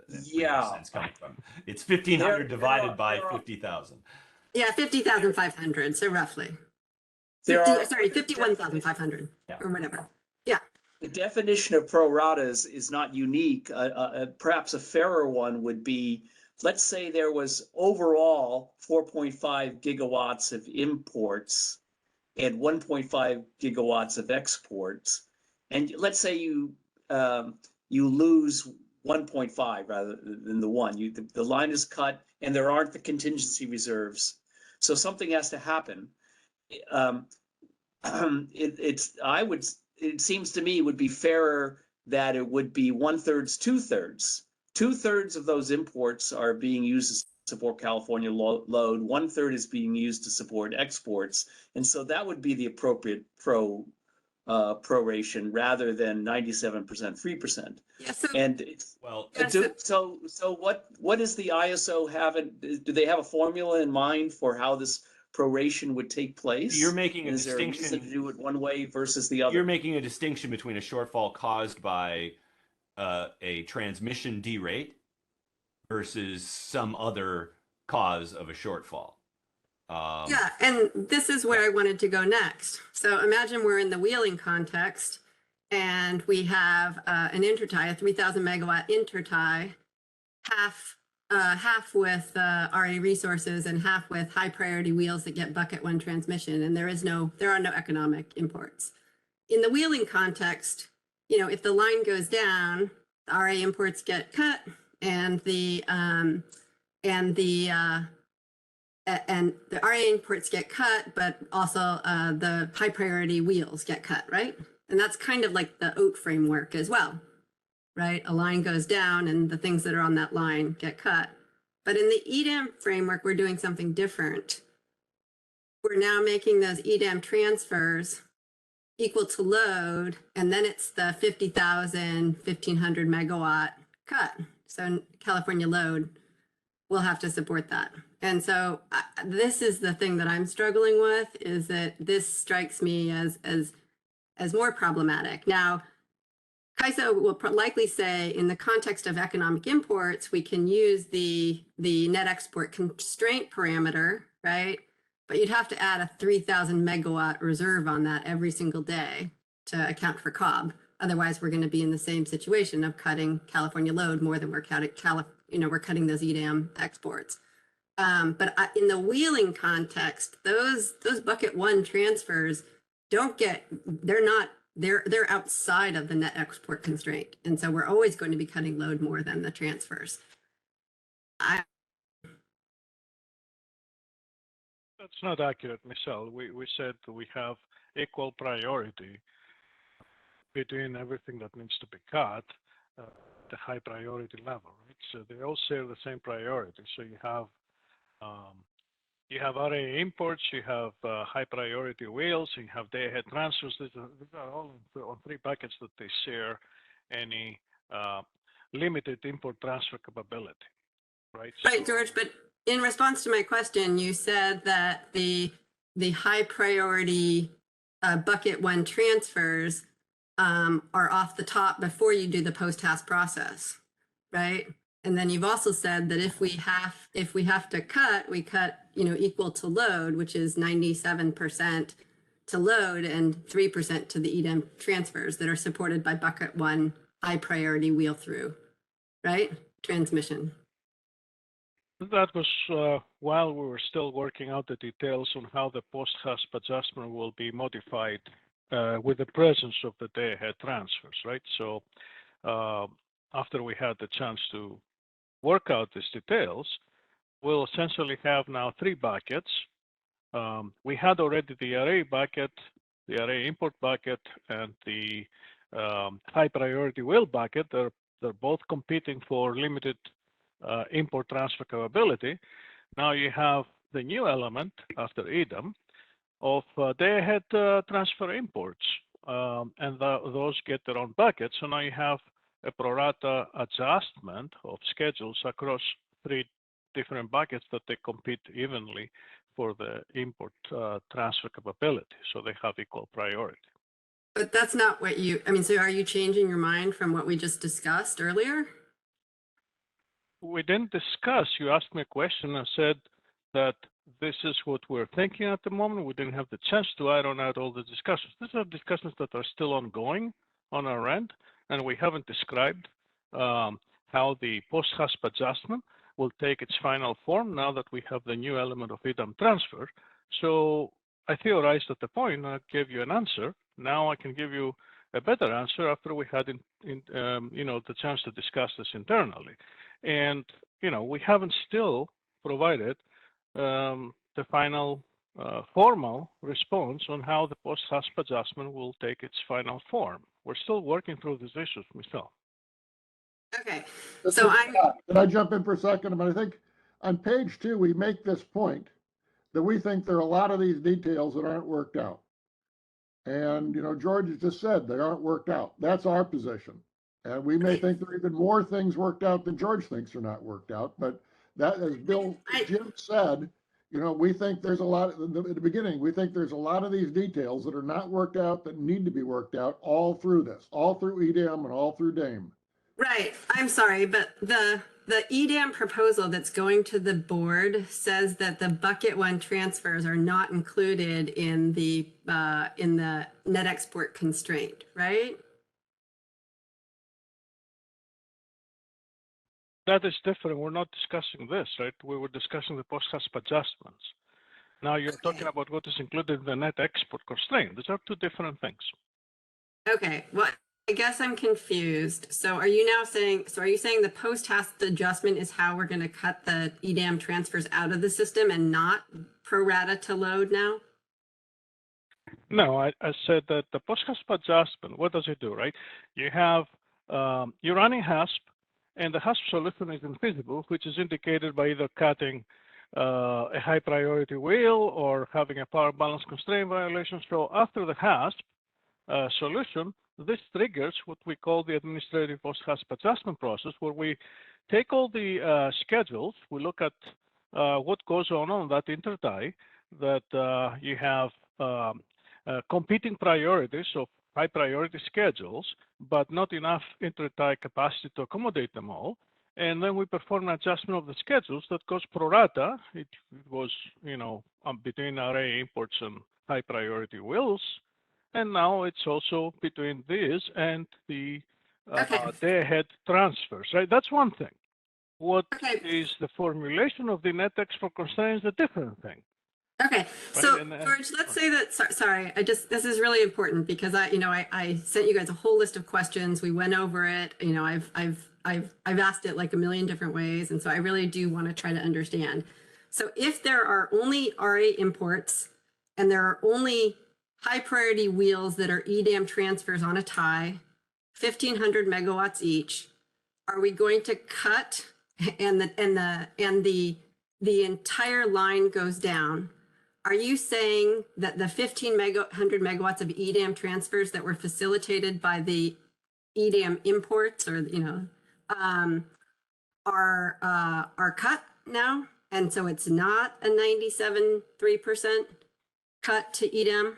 cents coming from. It's 1,500 divided by 50,000. Yeah, 50,500. So roughly. 51,500 or whatever. Yeah. The definition of pro rata is not unique. Perhaps a fairer one would be, let's say there was overall 4.5 gigawatts of imports and 1.5 gigawatts of exports. And let's say you lose 1.5 rather than the one. The line is cut and there aren't the contingency reserves. So something has to happen. It seems to me would be fairer that it would be 1/3, 2/3. 2/3 of those imports are being used to support California load. 1/3 is being used to support exports, and so that would be the appropriate proration rather than 97% 3%. Yeah, so, and well, so what does the ISO have? Do they have a formula in mind for how this proration would take place? You're making a Is there a distinction reason to do it one way versus the other? You're making a distinction between a shortfall caused by a transmission derate versus some other cause of a shortfall. Yeah, and this is where I wanted to go next. So imagine we're in the wheeling context and we have an intertie, a 3,000 megawatt intertie, half with RA resources and half with high priority wheels that get bucket one transmission, and there are no economic imports. In the wheeling context, if the line goes down, the RA imports get cut, and the RA imports get cut, but also the high priority wheels get cut, right? And that's kind of like the OAT framework as well. Right? A line goes down and the things that are on that line get cut. But in the EDAM framework, we're doing something different. We're now making those EDAM transfers equal to load, and then it's the 50,000, 1,500 megawatt cut, So California load will have to support that. And so this is the thing that I'm struggling with, is that this strikes me as more problematic. Now, CAISO will likely say, in the context of economic imports, we can use the net export constraint parameter, right? But you'd have to add a 3,000 megawatt reserve on that every single day to account for COB. Otherwise, we're going to be in the same situation of cutting California load more than we're cutting, we're cutting those EDAM exports. But in the wheeling context, those bucket one transfers they're outside of the net export constraint. And so we're always going to be cutting load more than the transfers. That's not accurate, Michelle. We said we have equal priority between everything that needs to be cut, the high priority level, right? So they all share the same priority. So you have RA imports, you have high priority wheels, you have day ahead transfers. These are all on three buckets that they share any limited import transfer capability, right? Right, George, but in response to my question, you said that the high priority bucket one transfers are off the top before you do the post-haste process, right? And then you've also said that if we have to cut, we cut, equal to load, which is 97% to load and 3% to the EDAM transfers that are supported by bucket one high priority wheel through, right? Transmission. That was while we were still working out the details on how the post-hasp adjustment will be modified with the presence of the day-ahead transfers, right? So after we had the chance to work out these details, we'll essentially have now three buckets. We had already the RA bucket, the RA import bucket, and the high priority wheel bucket. They're both competing for limited import transfer capability. Now you have the new element after EDAM of day-ahead transfer imports, and those get their own buckets. So now you have a pro rata adjustment of schedules across three different buckets that they compete evenly for the import transfer capability. So they have equal priority. But that's not what so are you changing your mind from what we just discussed earlier? We didn't discuss. You asked me a question. I said that this is what we're thinking at the moment. We didn't have the chance to iron out all the discussions. These are discussions that are still ongoing on our end, and we haven't described how the post-hasp adjustment will take its final form now that we have the new element of EDAM transfer. So I theorized at the point, I gave you an answer. Now I can give you a better answer after we had the chance to discuss this internally. And we haven't still provided the final formal response on how the post-hasp adjustment will take its final form. We're still working through these issues, Michelle. Okay, so can I jump in for a second? I think on page 2, we make this point that we think there are a lot of these details that aren't worked out. And, George has just said they aren't worked out. That's our position. And we may think there are even more things worked out than George thinks are not worked out. But that, as Jim said, we think there's a lot, at the beginning, we think there's a lot of these details that are not worked out that need to be worked out all through this, all through EDAM and all through DAME. Right. I'm sorry, but the EDAM proposal that's going to the board says that the bucket one transfers are not included in the net export constraint, right? That is different. We're not discussing this, right? We were discussing the post-hasp adjustments. Now you're talking about what is included in the net export constraint. These are two different things. Okay. Well, I guess I'm confused. So are you saying the post-haste adjustment is how we're going to cut the EDAM transfers out of the system and not pro rata to load now? No, I said that the post-hasp adjustment, what does it do, right? You have, you're running HASP, and the HASP solution is infeasible, which is indicated by either cutting a high priority wheel or having a power balance constraint violation. So after the HASP solution, this triggers what we call the administrative post-HASP adjustment process, where we take all the schedules, we look at what goes on that intertie, that you have competing priorities of high priority schedules, but not enough intertie capacity to accommodate them all. And then we perform an adjustment of the schedules that goes pro rata. It was, between array imports and high priority wheels. And now it's also between these and the day ahead transfers, right? That's one thing. What is the formulation of the net export constraint is a different thing. Okay, so George, let's say that, sorry, this is really important because I sent you guys a whole list of questions. We went over it, I've asked it like a million different ways. And so I really do want to try to understand. So if there are only RA imports and there are only high priority wheels that are EDAM transfers on a tie, 1,500 megawatts each, are we going to cut and the entire line goes down? Are you saying that the 1,500 megawatts of EDAM transfers that were facilitated by the EDAM imports, or are cut now, and so it's not a 97.3% cut to EDAM?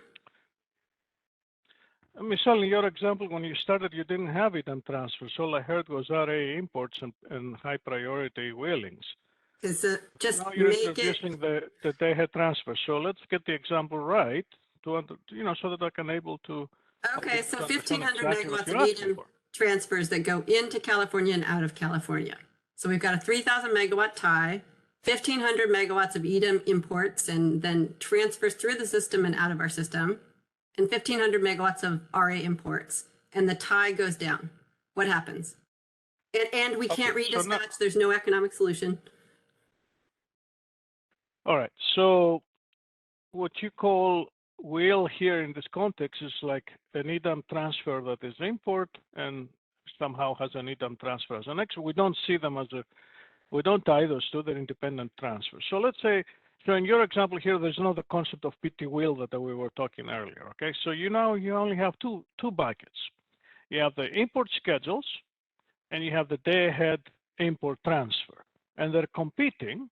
Ms. Allen, your example, when you started, you didn't have EDAM transfers. All I heard was RA imports and high priority wheelings. Just now you're make introducing the day ahead transfer. So let's get the example right so that I can able to. Okay, so 1,500 megawatts of EDAM transfers that go into California and out of California. So we've got a 3,000 megawatt tie, 1,500 megawatts of EDAM imports and then transfers through the system and out of our system, and 1,500 megawatts of RA imports, and the tie goes down. What happens? And we can't redispatch. There's no economic solution. All right. So what you call wheel here in this context is like an EDAM transfer that is import and somehow has an EDAM transfer as an export. We don't see them as we don't tie those two, they're independent transfers. So let's say, so in your example here, there's another concept of PT wheel that we were talking earlier, okay? So you only have two buckets. You have the import schedules and you have the day ahead import transfer, and they're competing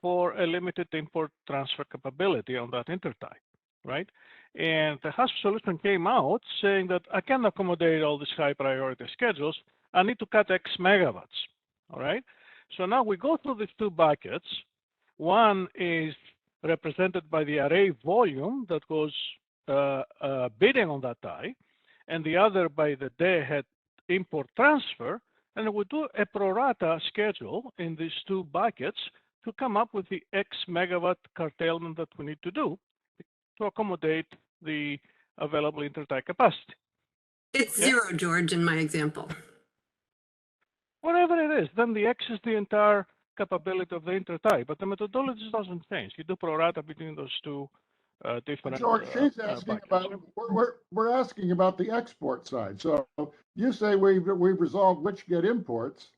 for a limited import transfer capability on that intertie, right? And the HASP solution came out saying that I can accommodate all these high priority schedules. I need to cut X megawatts, all right? So now we go through these two buckets. One is represented by the array volume that goes bidding on that tie, and the other by the day ahead import transfer. And we do a pro rata schedule in these two buckets to come up with the X megawatt curtailment that we need to do to accommodate the available intertie capacity. It's zero, George, in my example. Whatever it is, then the X is the entire capability of the intertie, but the methodology doesn't change. You do pro rata between those two different. George, she's asking about. We're asking about the export side. So you say we've resolved which get imports.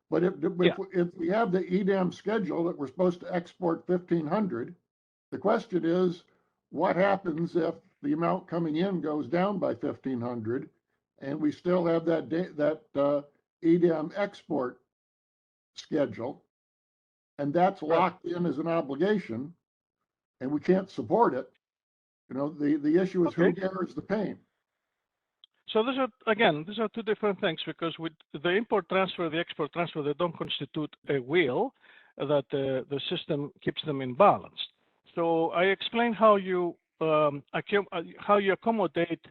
But if we have the EDAM schedule that we're supposed to export 1,500, the question is, what happens if the amount coming in goes down by 1,500, and we still have that EDAM export schedule, and that's locked in as an obligation, and we can't support it? The issue is who bears the pain. So these are two different things, because with the import transfer, the export transfer, they don't constitute a wheel that the system keeps them in balance. So I explained how you accommodate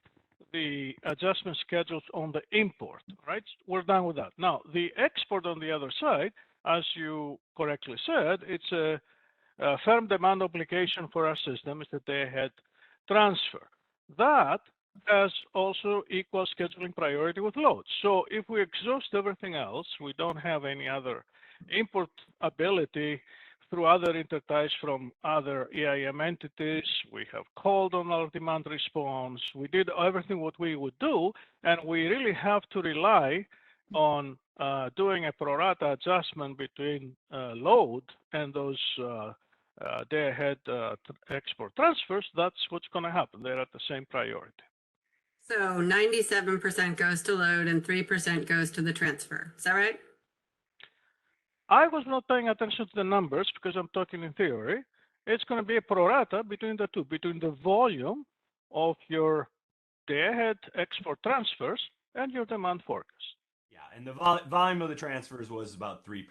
the adjustment schedules on the import, right? We're done with that. Now, the export on the other side, as you correctly said, it's a firm demand obligation for our system. It's a day ahead transfer. That has also equal scheduling priority with loads. So if we exhaust everything else, we don't have any other import ability through other interties from other EIM entities. We have called on our demand response. We did everything what we would do, and we really have to rely on doing a pro rata adjustment between load and those day ahead export transfers. That's what's going to happen. They're at the same priority. So 97% goes to load and 3% goes to the transfer. Is that right? I was not paying attention to the numbers because I'm talking in theory. It's going to be a pro rata between the two, between the volume of your day-ahead export transfers and your demand forecast. Yeah, and the volume of the transfers was about 3%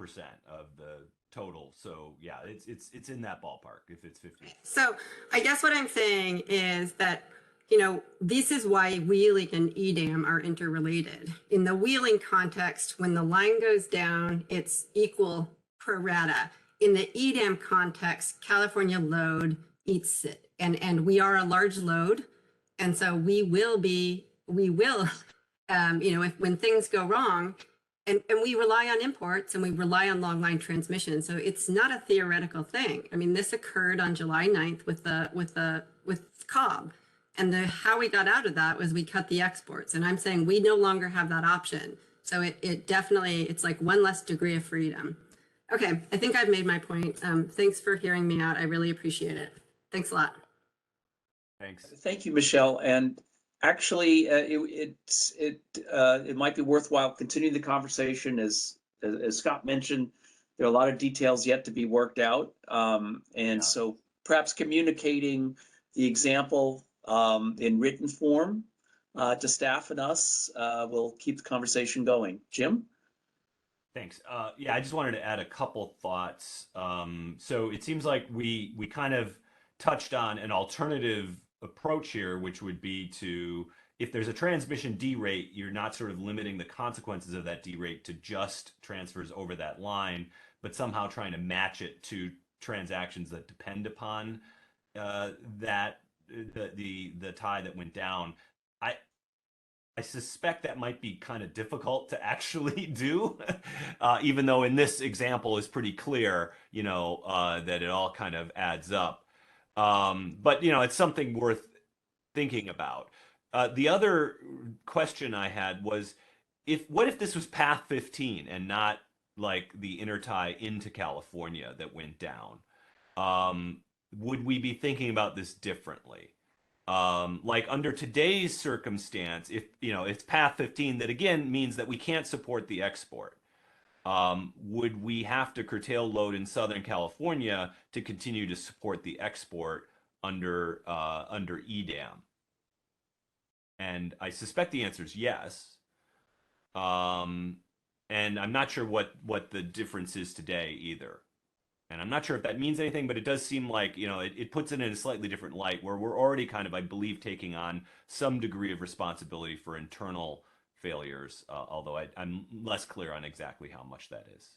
of the total. So yeah, it's in that ballpark if it's 50. So I guess what I'm saying is that, you know, this is why wheeling and EDAM are interrelated. In the wheeling context, when the line goes down, it's equal pro rata. In the EDAM context, California load eats it. And we are a large load. And so we will, you know, when things go wrong, and we rely on imports and we rely on long line transmission. So it's not a theoretical thing. I mean, this occurred on July 9th with Cobb. And how we got out of that was we cut the exports. And I'm saying we no longer have that option. So it definitely, it's like one less degree of freedom. Okay, I think I've made my point. Thanks for hearing me out. I really appreciate it. Thanks a lot. Thanks. Thank you, Michelle. And actually, it might be worthwhile continuing the conversation. As Scott mentioned, there are a lot of details yet to be worked out. So perhaps communicating the example in written form to staff and us will keep the conversation going. Jim? Thanks. Yeah, I just wanted to add a couple thoughts. So it seems like we kind of touched on an alternative approach here, which would be to, if there's a transmission derate, you're not sort of limiting the consequences of that derate to just transfers over that line, but somehow trying to match it to transactions that depend upon the tie that went down. I suspect that might be kind of difficult to actually do, even though in this example is pretty clear, you know, that it all kind of adds up. But, you know, it's something worth thinking about. The other question I had was, what if this was path 15 and not like the intertie into California that went down? Would we be thinking about this differently? Like under today's circumstance, if you know it's path 15, that again means that we can't support the export. Would we have to curtail load in Southern California to continue to support the export under EDAM? And I suspect the answer is yes. And I'm not sure what the difference is today either. And I'm not sure if that means anything, but it does seem like, you know, it puts it in a slightly different light where we're already kind of, I believe, taking on some degree of responsibility for internal failures, although I'm less clear on exactly how much that is.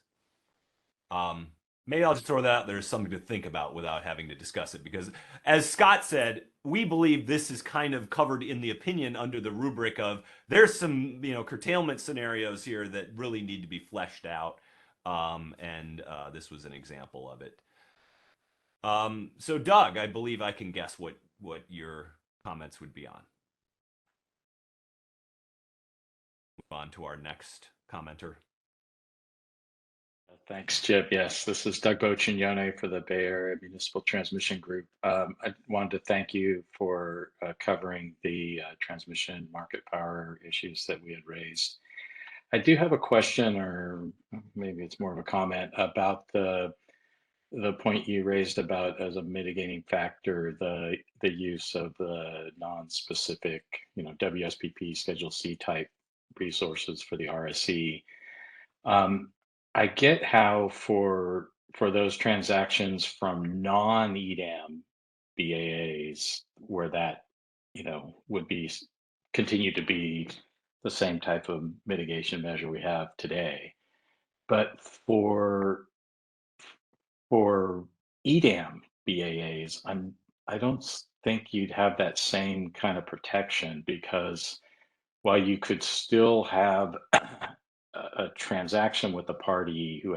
Maybe I'll just throw that out there as something to think about without having to discuss it, because as Scott said, we believe this is kind of covered in the opinion under the rubric of there's some, you know, curtailment scenarios here that really need to be fleshed out. And this was an example of it. So Doug, I believe I can guess what your comments would be on. Move on to our next commenter. Thanks, Chip. Yes, this is Doug Bocignone for the Bay Area Municipal Transmission Group. I wanted to thank you for covering the transmission market power issues that we had raised. I do have a question, or maybe it's more of a comment, about the point you raised about as a mitigating factor, the use of the non-specific, you know, WSPP Schedule C type resources for the RSC. I get how for those transactions from non-EDAM BAAs where that, you know, would be continue to be the same type of mitigation measure we have today. But for EDAM BAAs, I don't think you'd have that same kind of protection, because while you could still have a transaction with a party who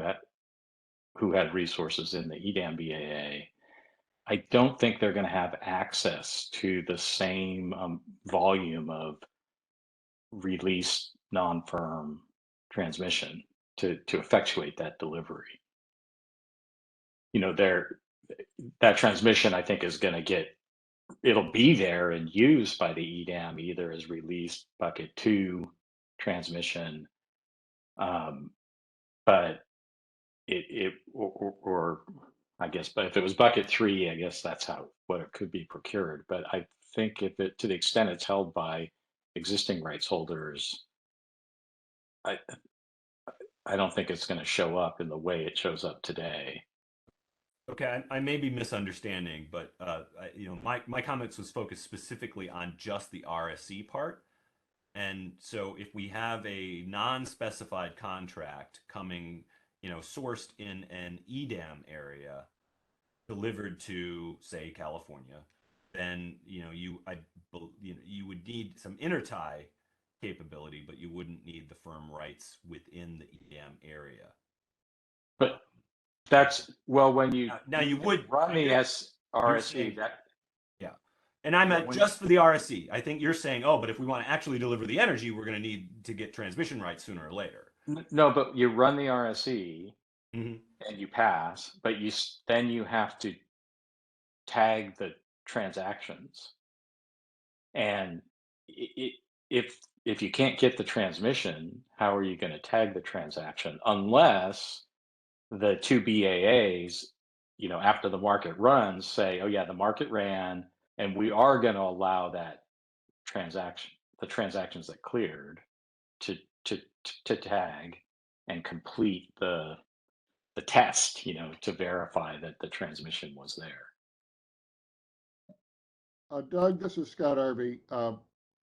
had resources in the EDAM BAA, I don't think they're going to have access to the same volume of released non-firm transmission to effectuate that delivery. You know, that transmission, I think, is going to it'll be there and used by the EDAM either as released bucket 2 transmission, but or I guess, but if it was bucket 3, I guess that's what it could be procured. But I think if it, to the extent it's held by existing rights holders, I don't think it's going to show up in the way it shows up today. Okay, I may be misunderstanding, but my comments was focused specifically on just the RSC part. And so if we have a non-specified contract coming, sourced in an EDAM area, delivered to, say, California, then you would need some intertie capability, but you wouldn't need the firm rights within the EDAM area. But that's, well, when you now you would run the RSC, saying, that. Yeah. And I meant just for the RSC. I think you're saying, but if we want to actually deliver the energy, we're going to need to get transmission rights sooner or later. No, but you run the RSC mm-hmm. and you pass, but then you have to tag the transactions. And if you can't get the transmission, how are you going to tag the transaction? Unless the 2 BAAs, after the market runs, say, oh yeah, the market ran, and we are going to allow that the transactions that cleared to tag and complete the test, to verify that the transmission was there. Doug, this is Scott Harvey. I'm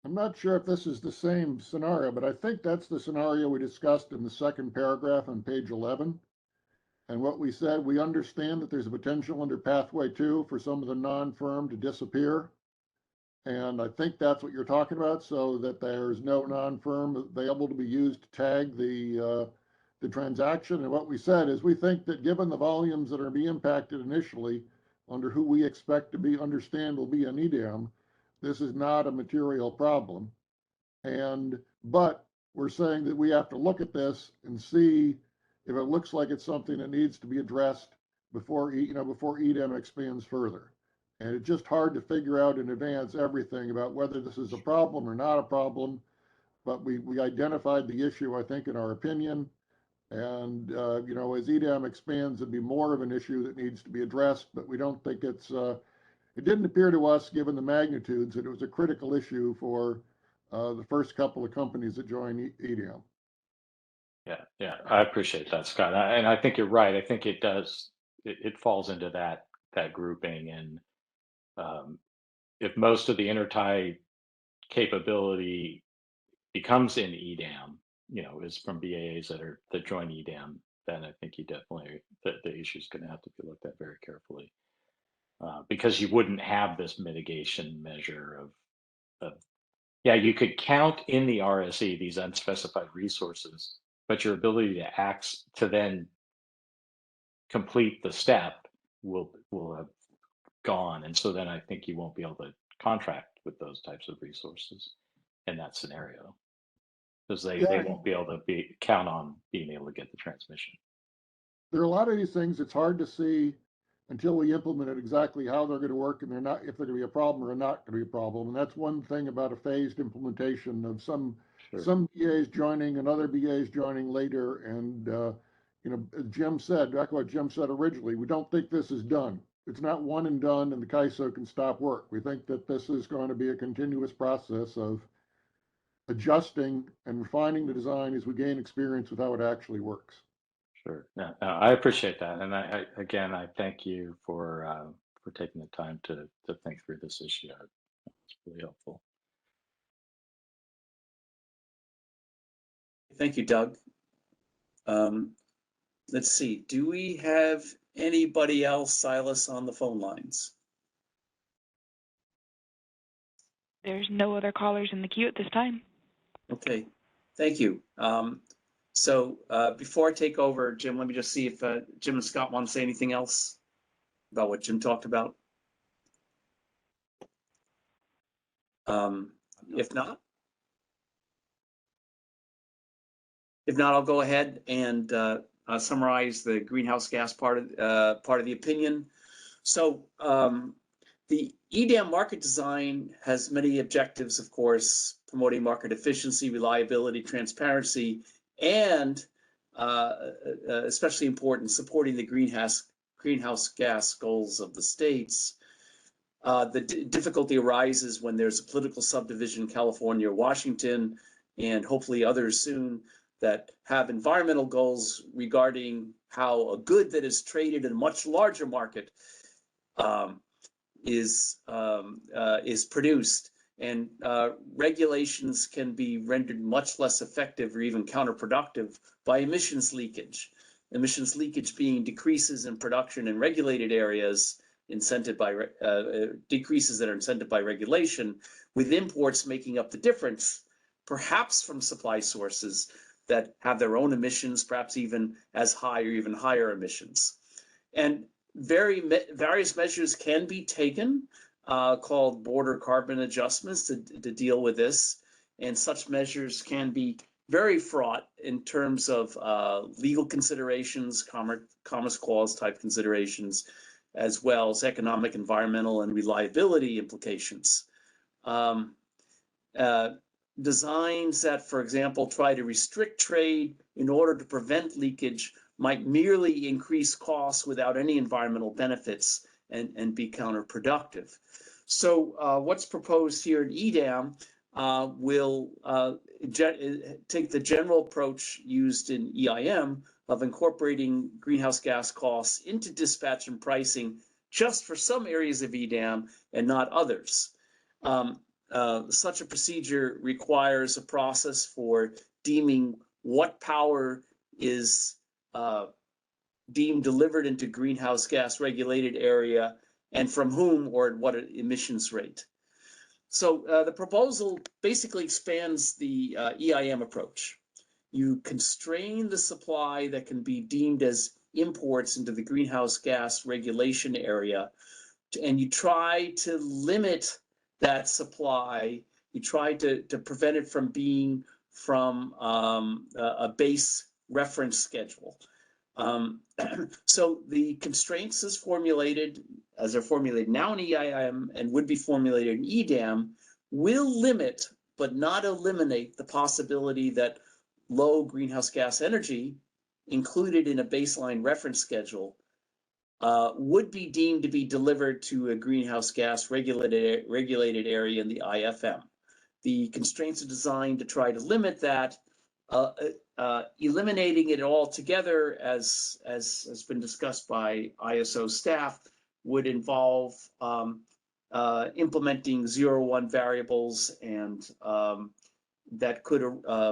not sure if this is the same scenario, but I think that's the scenario we discussed in the second paragraph on page 11. And what we said, we understand that there's a potential under pathway 2 for some of the non-firm to disappear. And I think that's what you're talking about, so that there's no non-firm available to be used to tag the transaction. And what we said is we think that given the volumes that are being impacted initially under who we expect to understand will be an EDAM, this is not a material problem. But we're saying that we have to look at this and see if it looks like it's something that needs to be addressed before EDAM expands further. And it's just hard to figure out in advance everything about whether this is a problem or not a problem. But we identified the issue, I think, in our opinion. And, as EDAM expands, it'd be more of an issue that needs to be addressed. But we don't think it didn't appear to us, given the magnitudes, that it was a critical issue for the first couple of companies that joined EDAM. Yeah, I appreciate that, Scott. And I think you're right. I think it does. It falls into that grouping. And if most of the intertie capability becomes in EDAM, is from BAAs that join EDAM, then I think you definitely, the issue is going to have to be looked at very carefully, because you wouldn't have this mitigation measure of you could count in the RSE these unspecified resources, but your ability to then complete the step will have gone. And so then I think you won't be able to contract with those types of resources in that scenario, because they won't be able to count on being able to get the transmission. There are a lot of these things it's hard to see until we implement it exactly how they're going to work, and if they're going to be a problem or not going to be a problem. And that's one thing about a phased implementation of some BAs joining and other BAs joining later. And as Jim said, back what Jim said originally, we don't think this is done. It's not one and done and the CAISO can stop work. We think that this is going to be a continuous process of adjusting and refining the design as we gain experience with how it actually works. Sure. No, I appreciate that. And I thank you for taking the time to think through this issue. It's really helpful. Thank you, Doug. Let's see. Do we have anybody else, Silas, on the phone lines? There's no other callers in the queue at this time. Okay, thank you. So before I take over, Jim, let me just see if Jim and Scott want to say anything else about what Jim talked about. If not, I'll go ahead and summarize the greenhouse gas part of the opinion. So the EDAM market design has many objectives, of course, promoting market efficiency, reliability, transparency, and especially important, supporting the greenhouse gas goals of the states. The difficulty arises when there's a political subdivision, California or Washington, and hopefully others soon, that have environmental goals regarding how a good that is traded in a much larger market is produced, and regulations can be rendered much less effective or even counterproductive by emissions leakage. Emissions leakage being decreases in production in regulated areas incented by decreases that are incented by regulation, with imports making up the difference, perhaps from supply sources that have their own emissions, perhaps even as high or even higher emissions. And various measures can be taken, called border carbon adjustments, to deal with this. And such measures can be very fraught in terms of legal considerations, Commerce Clause type considerations, as well as economic, environmental, and reliability implications. Designs that, for example, try to restrict trade in order to prevent leakage might merely increase costs without any environmental benefits and be counterproductive. So what's proposed here in EDAM will take the general approach used in EIM of incorporating greenhouse gas costs into dispatch and pricing just for some areas of EDAM and not others. Such a procedure requires a process for deeming what power is deemed delivered into greenhouse gas regulated area and from whom or at what emissions rate. So the proposal basically expands the EIM approach. You constrain the supply that can be deemed as imports into the greenhouse gas regulation area, and you try to limit that supply. You try to prevent it from being from a base reference schedule. So the constraints as they're formulated now in EIM and would be formulated in EDAM will limit but not eliminate the possibility that low greenhouse gas energy included in a baseline reference schedule would be deemed to be delivered to a greenhouse gas regulated area in the IFM. The constraints are designed to try to limit that. Eliminating it altogether, as has been discussed by ISO staff, would involve implementing 0-1 variables, and that could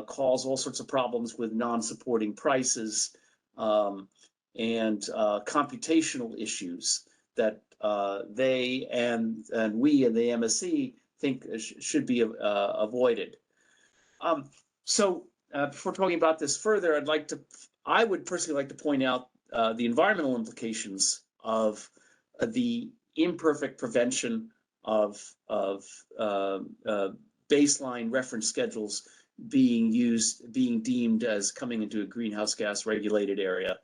cause all sorts of problems with non-supporting prices and computational issues that they and we and the MSC think should be avoided. Before talking about this further, I would personally like to point out the environmental implications of the imperfect prevention of baseline reference schedules being deemed as coming into a greenhouse gas regulated area.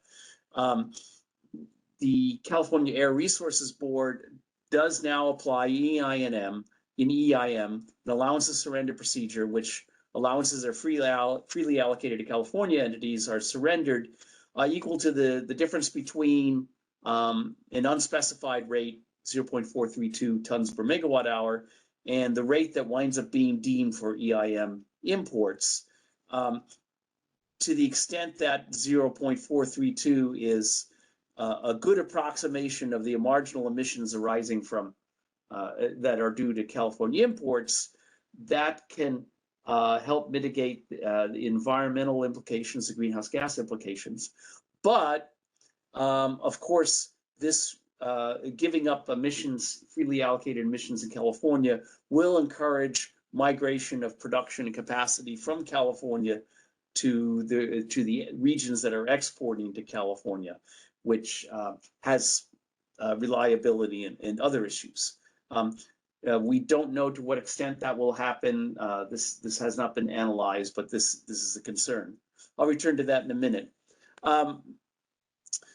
The California Air Resources Board does now apply EIM, an allowance of surrender procedure, which allowances are freely allocated to California entities are surrendered equal to the difference between an unspecified rate, 0.432 tons per megawatt hour, and the rate that winds up being deemed for EIM imports. To the extent that 0.432 is a good approximation of the marginal emissions arising from that are due to California imports, that can help mitigate the environmental implications, the greenhouse gas implications. But of course, this giving up emissions, freely allocated emissions in California, will encourage migration of production and capacity from California to the regions that are exporting to California, which has reliability and other issues. We don't know to what extent that will happen. This has not been analyzed, but this is a concern. I'll return to that in a minute.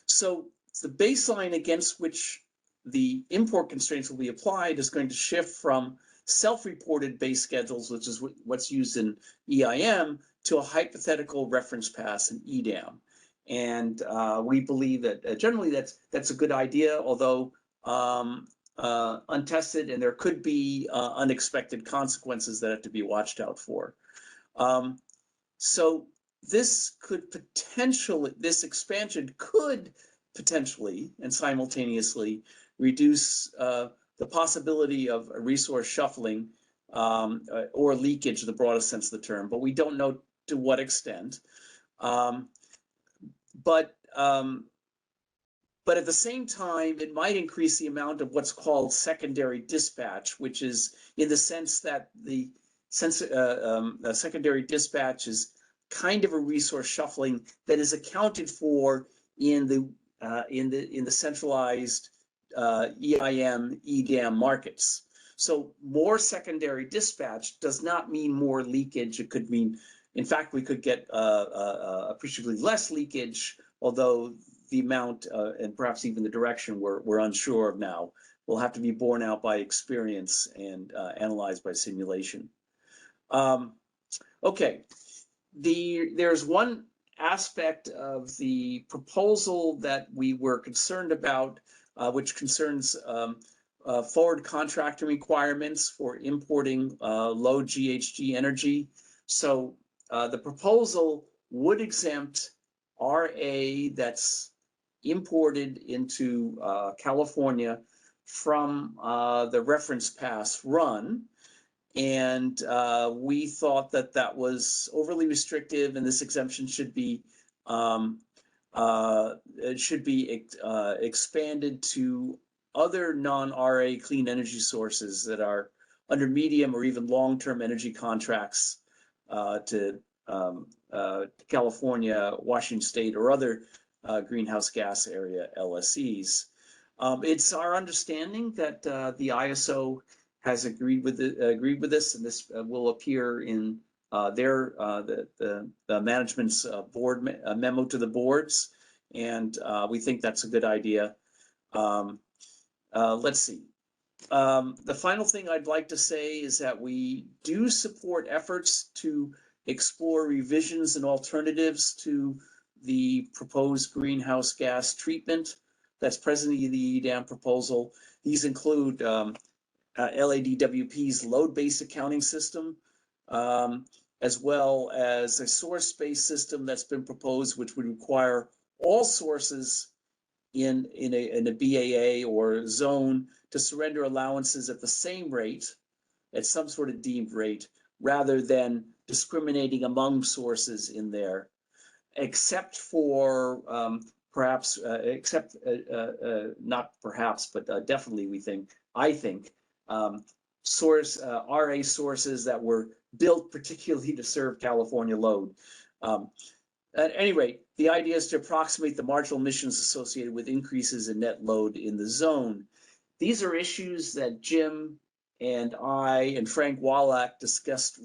So the baseline against which the import constraints will be applied is going to shift from self-reported base schedules, which is what's used in EIM, to a hypothetical reference pass in EDAM. And we believe that generally that's a good idea, although untested, and there could be unexpected consequences that have to be watched out for. So this expansion could potentially and simultaneously reduce the possibility of a resource shuffling or leakage in the broadest sense of the term, but we don't know to what extent. But at the same time, it might increase the amount of what's called secondary dispatch, which is in the sense that the secondary dispatch is kind of a resource shuffling that is accounted for in the centralized EIM EDAM markets. So more secondary dispatch does not mean more leakage. It could mean, in fact, we could get appreciably less leakage, although the amount and perhaps even the direction we're unsure of now. Will have to be borne out by experience and analyzed by simulation. Okay, there's one aspect of the proposal that we were concerned about, which concerns forward contracting requirements for importing low GHG energy. So the proposal would exempt RA that's imported into California from the reference pass run. And we thought that was overly restrictive, and this exemption should be expanded to other non-RA clean energy sources that are under medium or even long-term energy contracts to California, Washington State, or other greenhouse gas area LSEs. It's our understanding that the ISO has agreed with this, and this will appear in the management's board memo to the boards, and we think that's a good idea. Let's see. The final thing I'd like to say is that we do support efforts to explore revisions and alternatives to the proposed greenhouse gas treatment that's presently in the EDAM proposal. These include LADWP's load-based accounting system, as well as a source-based system that's been proposed, which would require all sources in a BAA or zone to surrender allowances at the same rate, at some sort of deemed rate, rather than discriminating among sources in there, except for not perhaps, but definitely I think, RA sources that were built particularly to serve California load. At any rate, the idea is to approximate the marginal emissions associated with increases in net load in the zone. These are issues that Jim and I and Frank Wallach discussed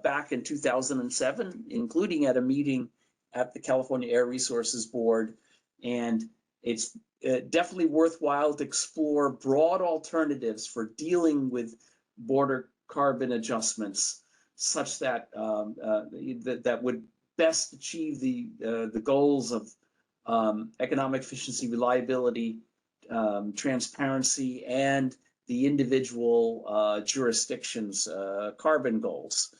back in 2007, including at a meeting at the California Air Resources Board. And it's definitely worthwhile to explore broad alternatives for dealing with border carbon adjustments, such that that would best achieve the goals of economic efficiency, reliability, transparency, and the individual jurisdictions' carbon goals.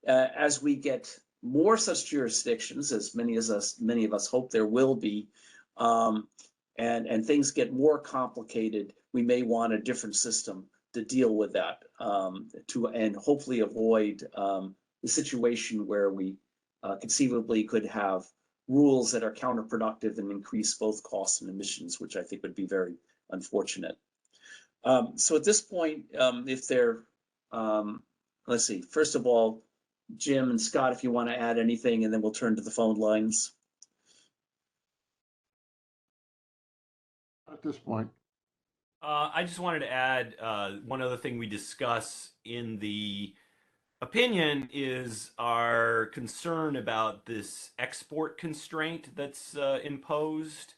As we get more such jurisdictions, as many of us hope there will be, and things get more complicated, we may want a different system to deal with that, and hopefully avoid the situation where we conceivably could have rules that are counterproductive and increase both costs and emissions, which I think would be very unfortunate. So at this point, if there, let's see, first of all, Jim and Scott, if you want to add anything, and then we'll turn to the phone lines. At this point. I just wanted to add one other thing we discuss in the opinion is our concern about this export constraint that's imposed.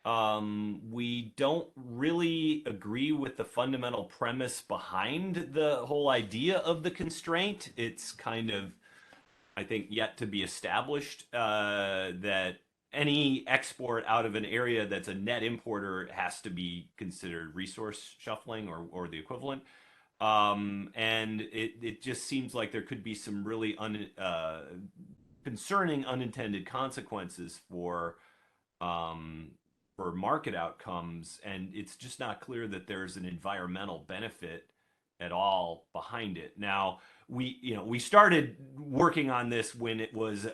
We don't really agree with the fundamental premise behind the whole idea of the constraint. It's kind of I think, yet to be established, that any export out of an area that's a net importer has to be considered resource shuffling or the equivalent. And it just seems like there could be some really concerning unintended consequences for market outcomes, and it's just not clear that there's an environmental benefit at all behind it. Now, we started working on this when it was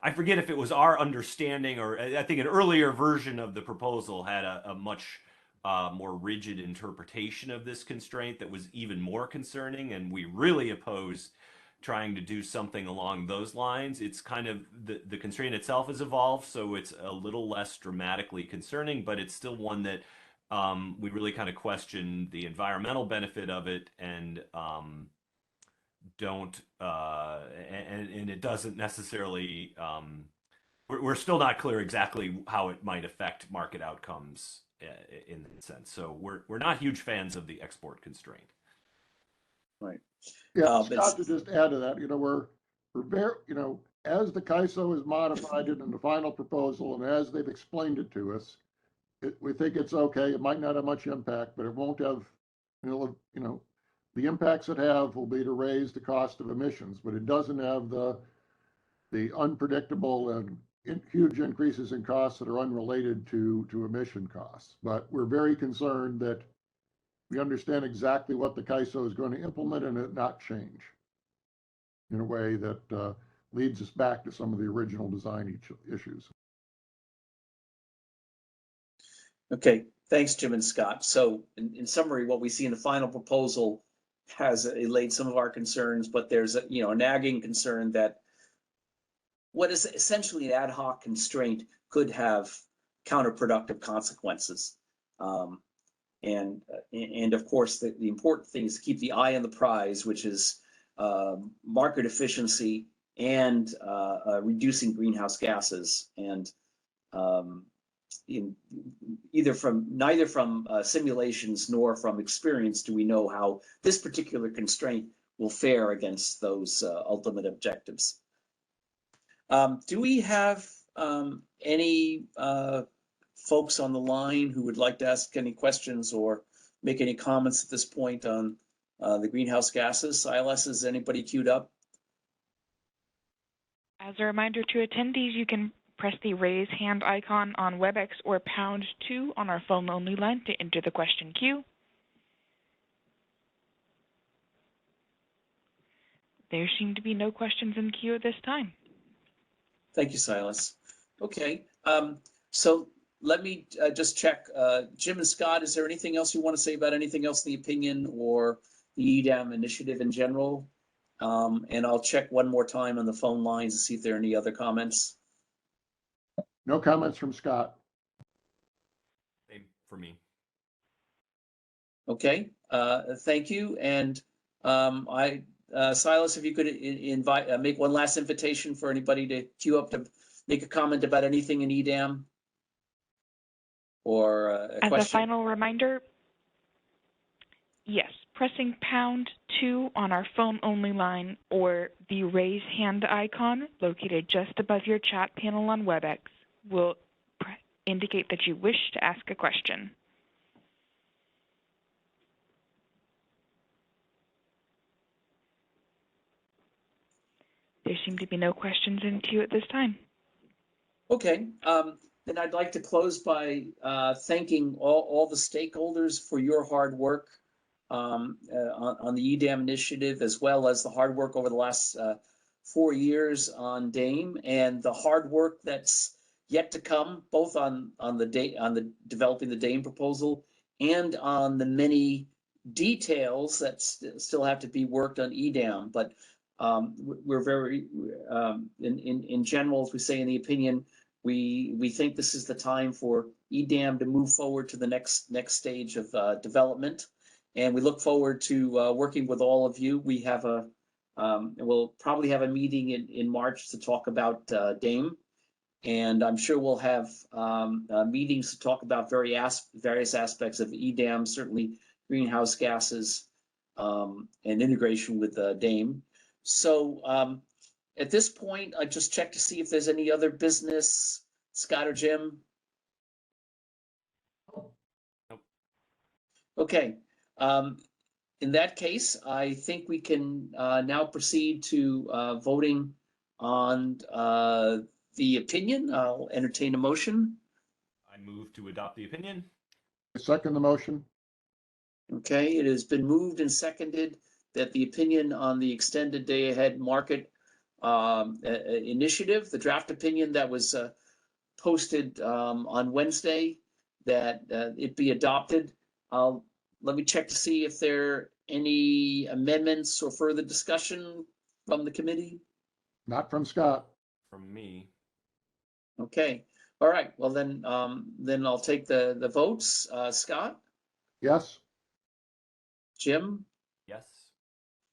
I forget if it was our understanding, or I think an earlier version of the proposal had a much more rigid interpretation of this constraint that was even more concerning, and we really opposed trying to do something along those lines. It's kind of the constraint itself has evolved, so it's a little less dramatically concerning, but it's still one that we really kind of question the environmental benefit of it, and don't and it doesn't necessarily we're still not clear exactly how it might affect market outcomes in that sense. So we're not huge fans of the export constraint. Right. Yeah, Scott, to just add to that, we're very, as the CAISO has modified it in the final proposal and as they've explained it to us, we think it's okay. It might not have much impact, but it won't have, the impacts it have will be to raise the cost of emissions, but it doesn't have the unpredictable and huge increases in costs that are unrelated to emission costs. But we're very concerned that we understand exactly what the CAISO is going to implement and it not change in a way that leads us back to some of the original design issues. Okay, thanks, Jim and Scott. So in summary, what we see in the final proposal has allayed some of our concerns, but there's a nagging concern that what is essentially an ad hoc constraint could have counterproductive consequences. And of course, the important thing is to keep the eye on the prize, which is market efficiency and reducing greenhouse gases. And neither from simulations nor from experience do we know how this particular constraint will fare against those ultimate objectives. Do we have any folks on the line who would like to ask any questions or make any comments at this point on the greenhouse gases? Silas, is anybody queued up? As a reminder to attendees, you can press the raise hand icon on WebEx or #2 on our phone only line to enter the question queue. There seem to be no questions in queue at this time. Thank you, Silas. Okay, so let me just check. Jim and Scott, is there anything else you want to say about anything else in the opinion or the EDAM initiative in general? And I'll check one more time on the phone lines to see if there are any other comments. No comments from Scott. Same for me. Okay, thank you. And Silas, if you could invite, make one last invitation for anybody to queue up to make a comment about anything in EDAM or a question. As a final reminder, yes, pressing #2 on our phone only line or the raise hand icon located just above your chat panel on WebEx will indicate that you wish to ask a question. There seem to be no questions in queue at this time. Okay, then I'd like to close by thanking all the stakeholders for your hard work on the EDAM initiative, as well as the hard work over the last 4 years on DAME, and the hard work that's yet to come, both on the developing the DAME proposal and on the many details that still have to be worked on EDAM. But we're very, in general, as we say in the opinion, we think this is the time for EDAM to move forward to the next stage of development, and we look forward to working with all of you. We have we'll probably have a meeting in March to talk about DAME, and I'm sure we'll have meetings to talk about various aspects of EDAM, certainly greenhouse gases, and integration with DAME. So at this point, I just check to see if there's any other business, Scott or Jim. Nope. Okay. In that case, I think we can now proceed to voting on the opinion. I'll entertain a motion. I move to adopt the opinion. I second the motion. Okay, it has been moved and seconded that the opinion on the extended day ahead market initiative, the draft opinion that was posted on Wednesday, that it be adopted. Let me check to see if there are any amendments or further discussion from the committee. Not from Scott. From me. Okay, all right, well then I'll take the votes. Scott, Yes? Jim, Yes.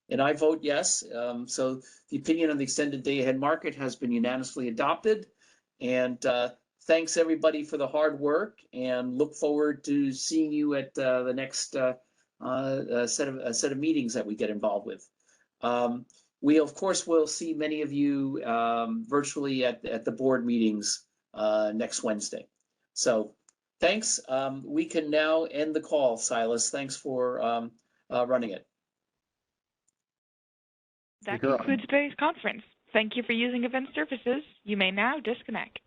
and I vote yes. So the opinion on the extended day ahead market has been unanimously adopted. And thanks everybody for the hard work, and look forward to seeing you at the next set of meetings that we get involved with. We of course will see many of you virtually at the board meetings next Wednesday. So thanks. We can now end the call. Silas, thanks for running it. That Take care. concludes today's conference. Thank you for using Event Services. You may now disconnect.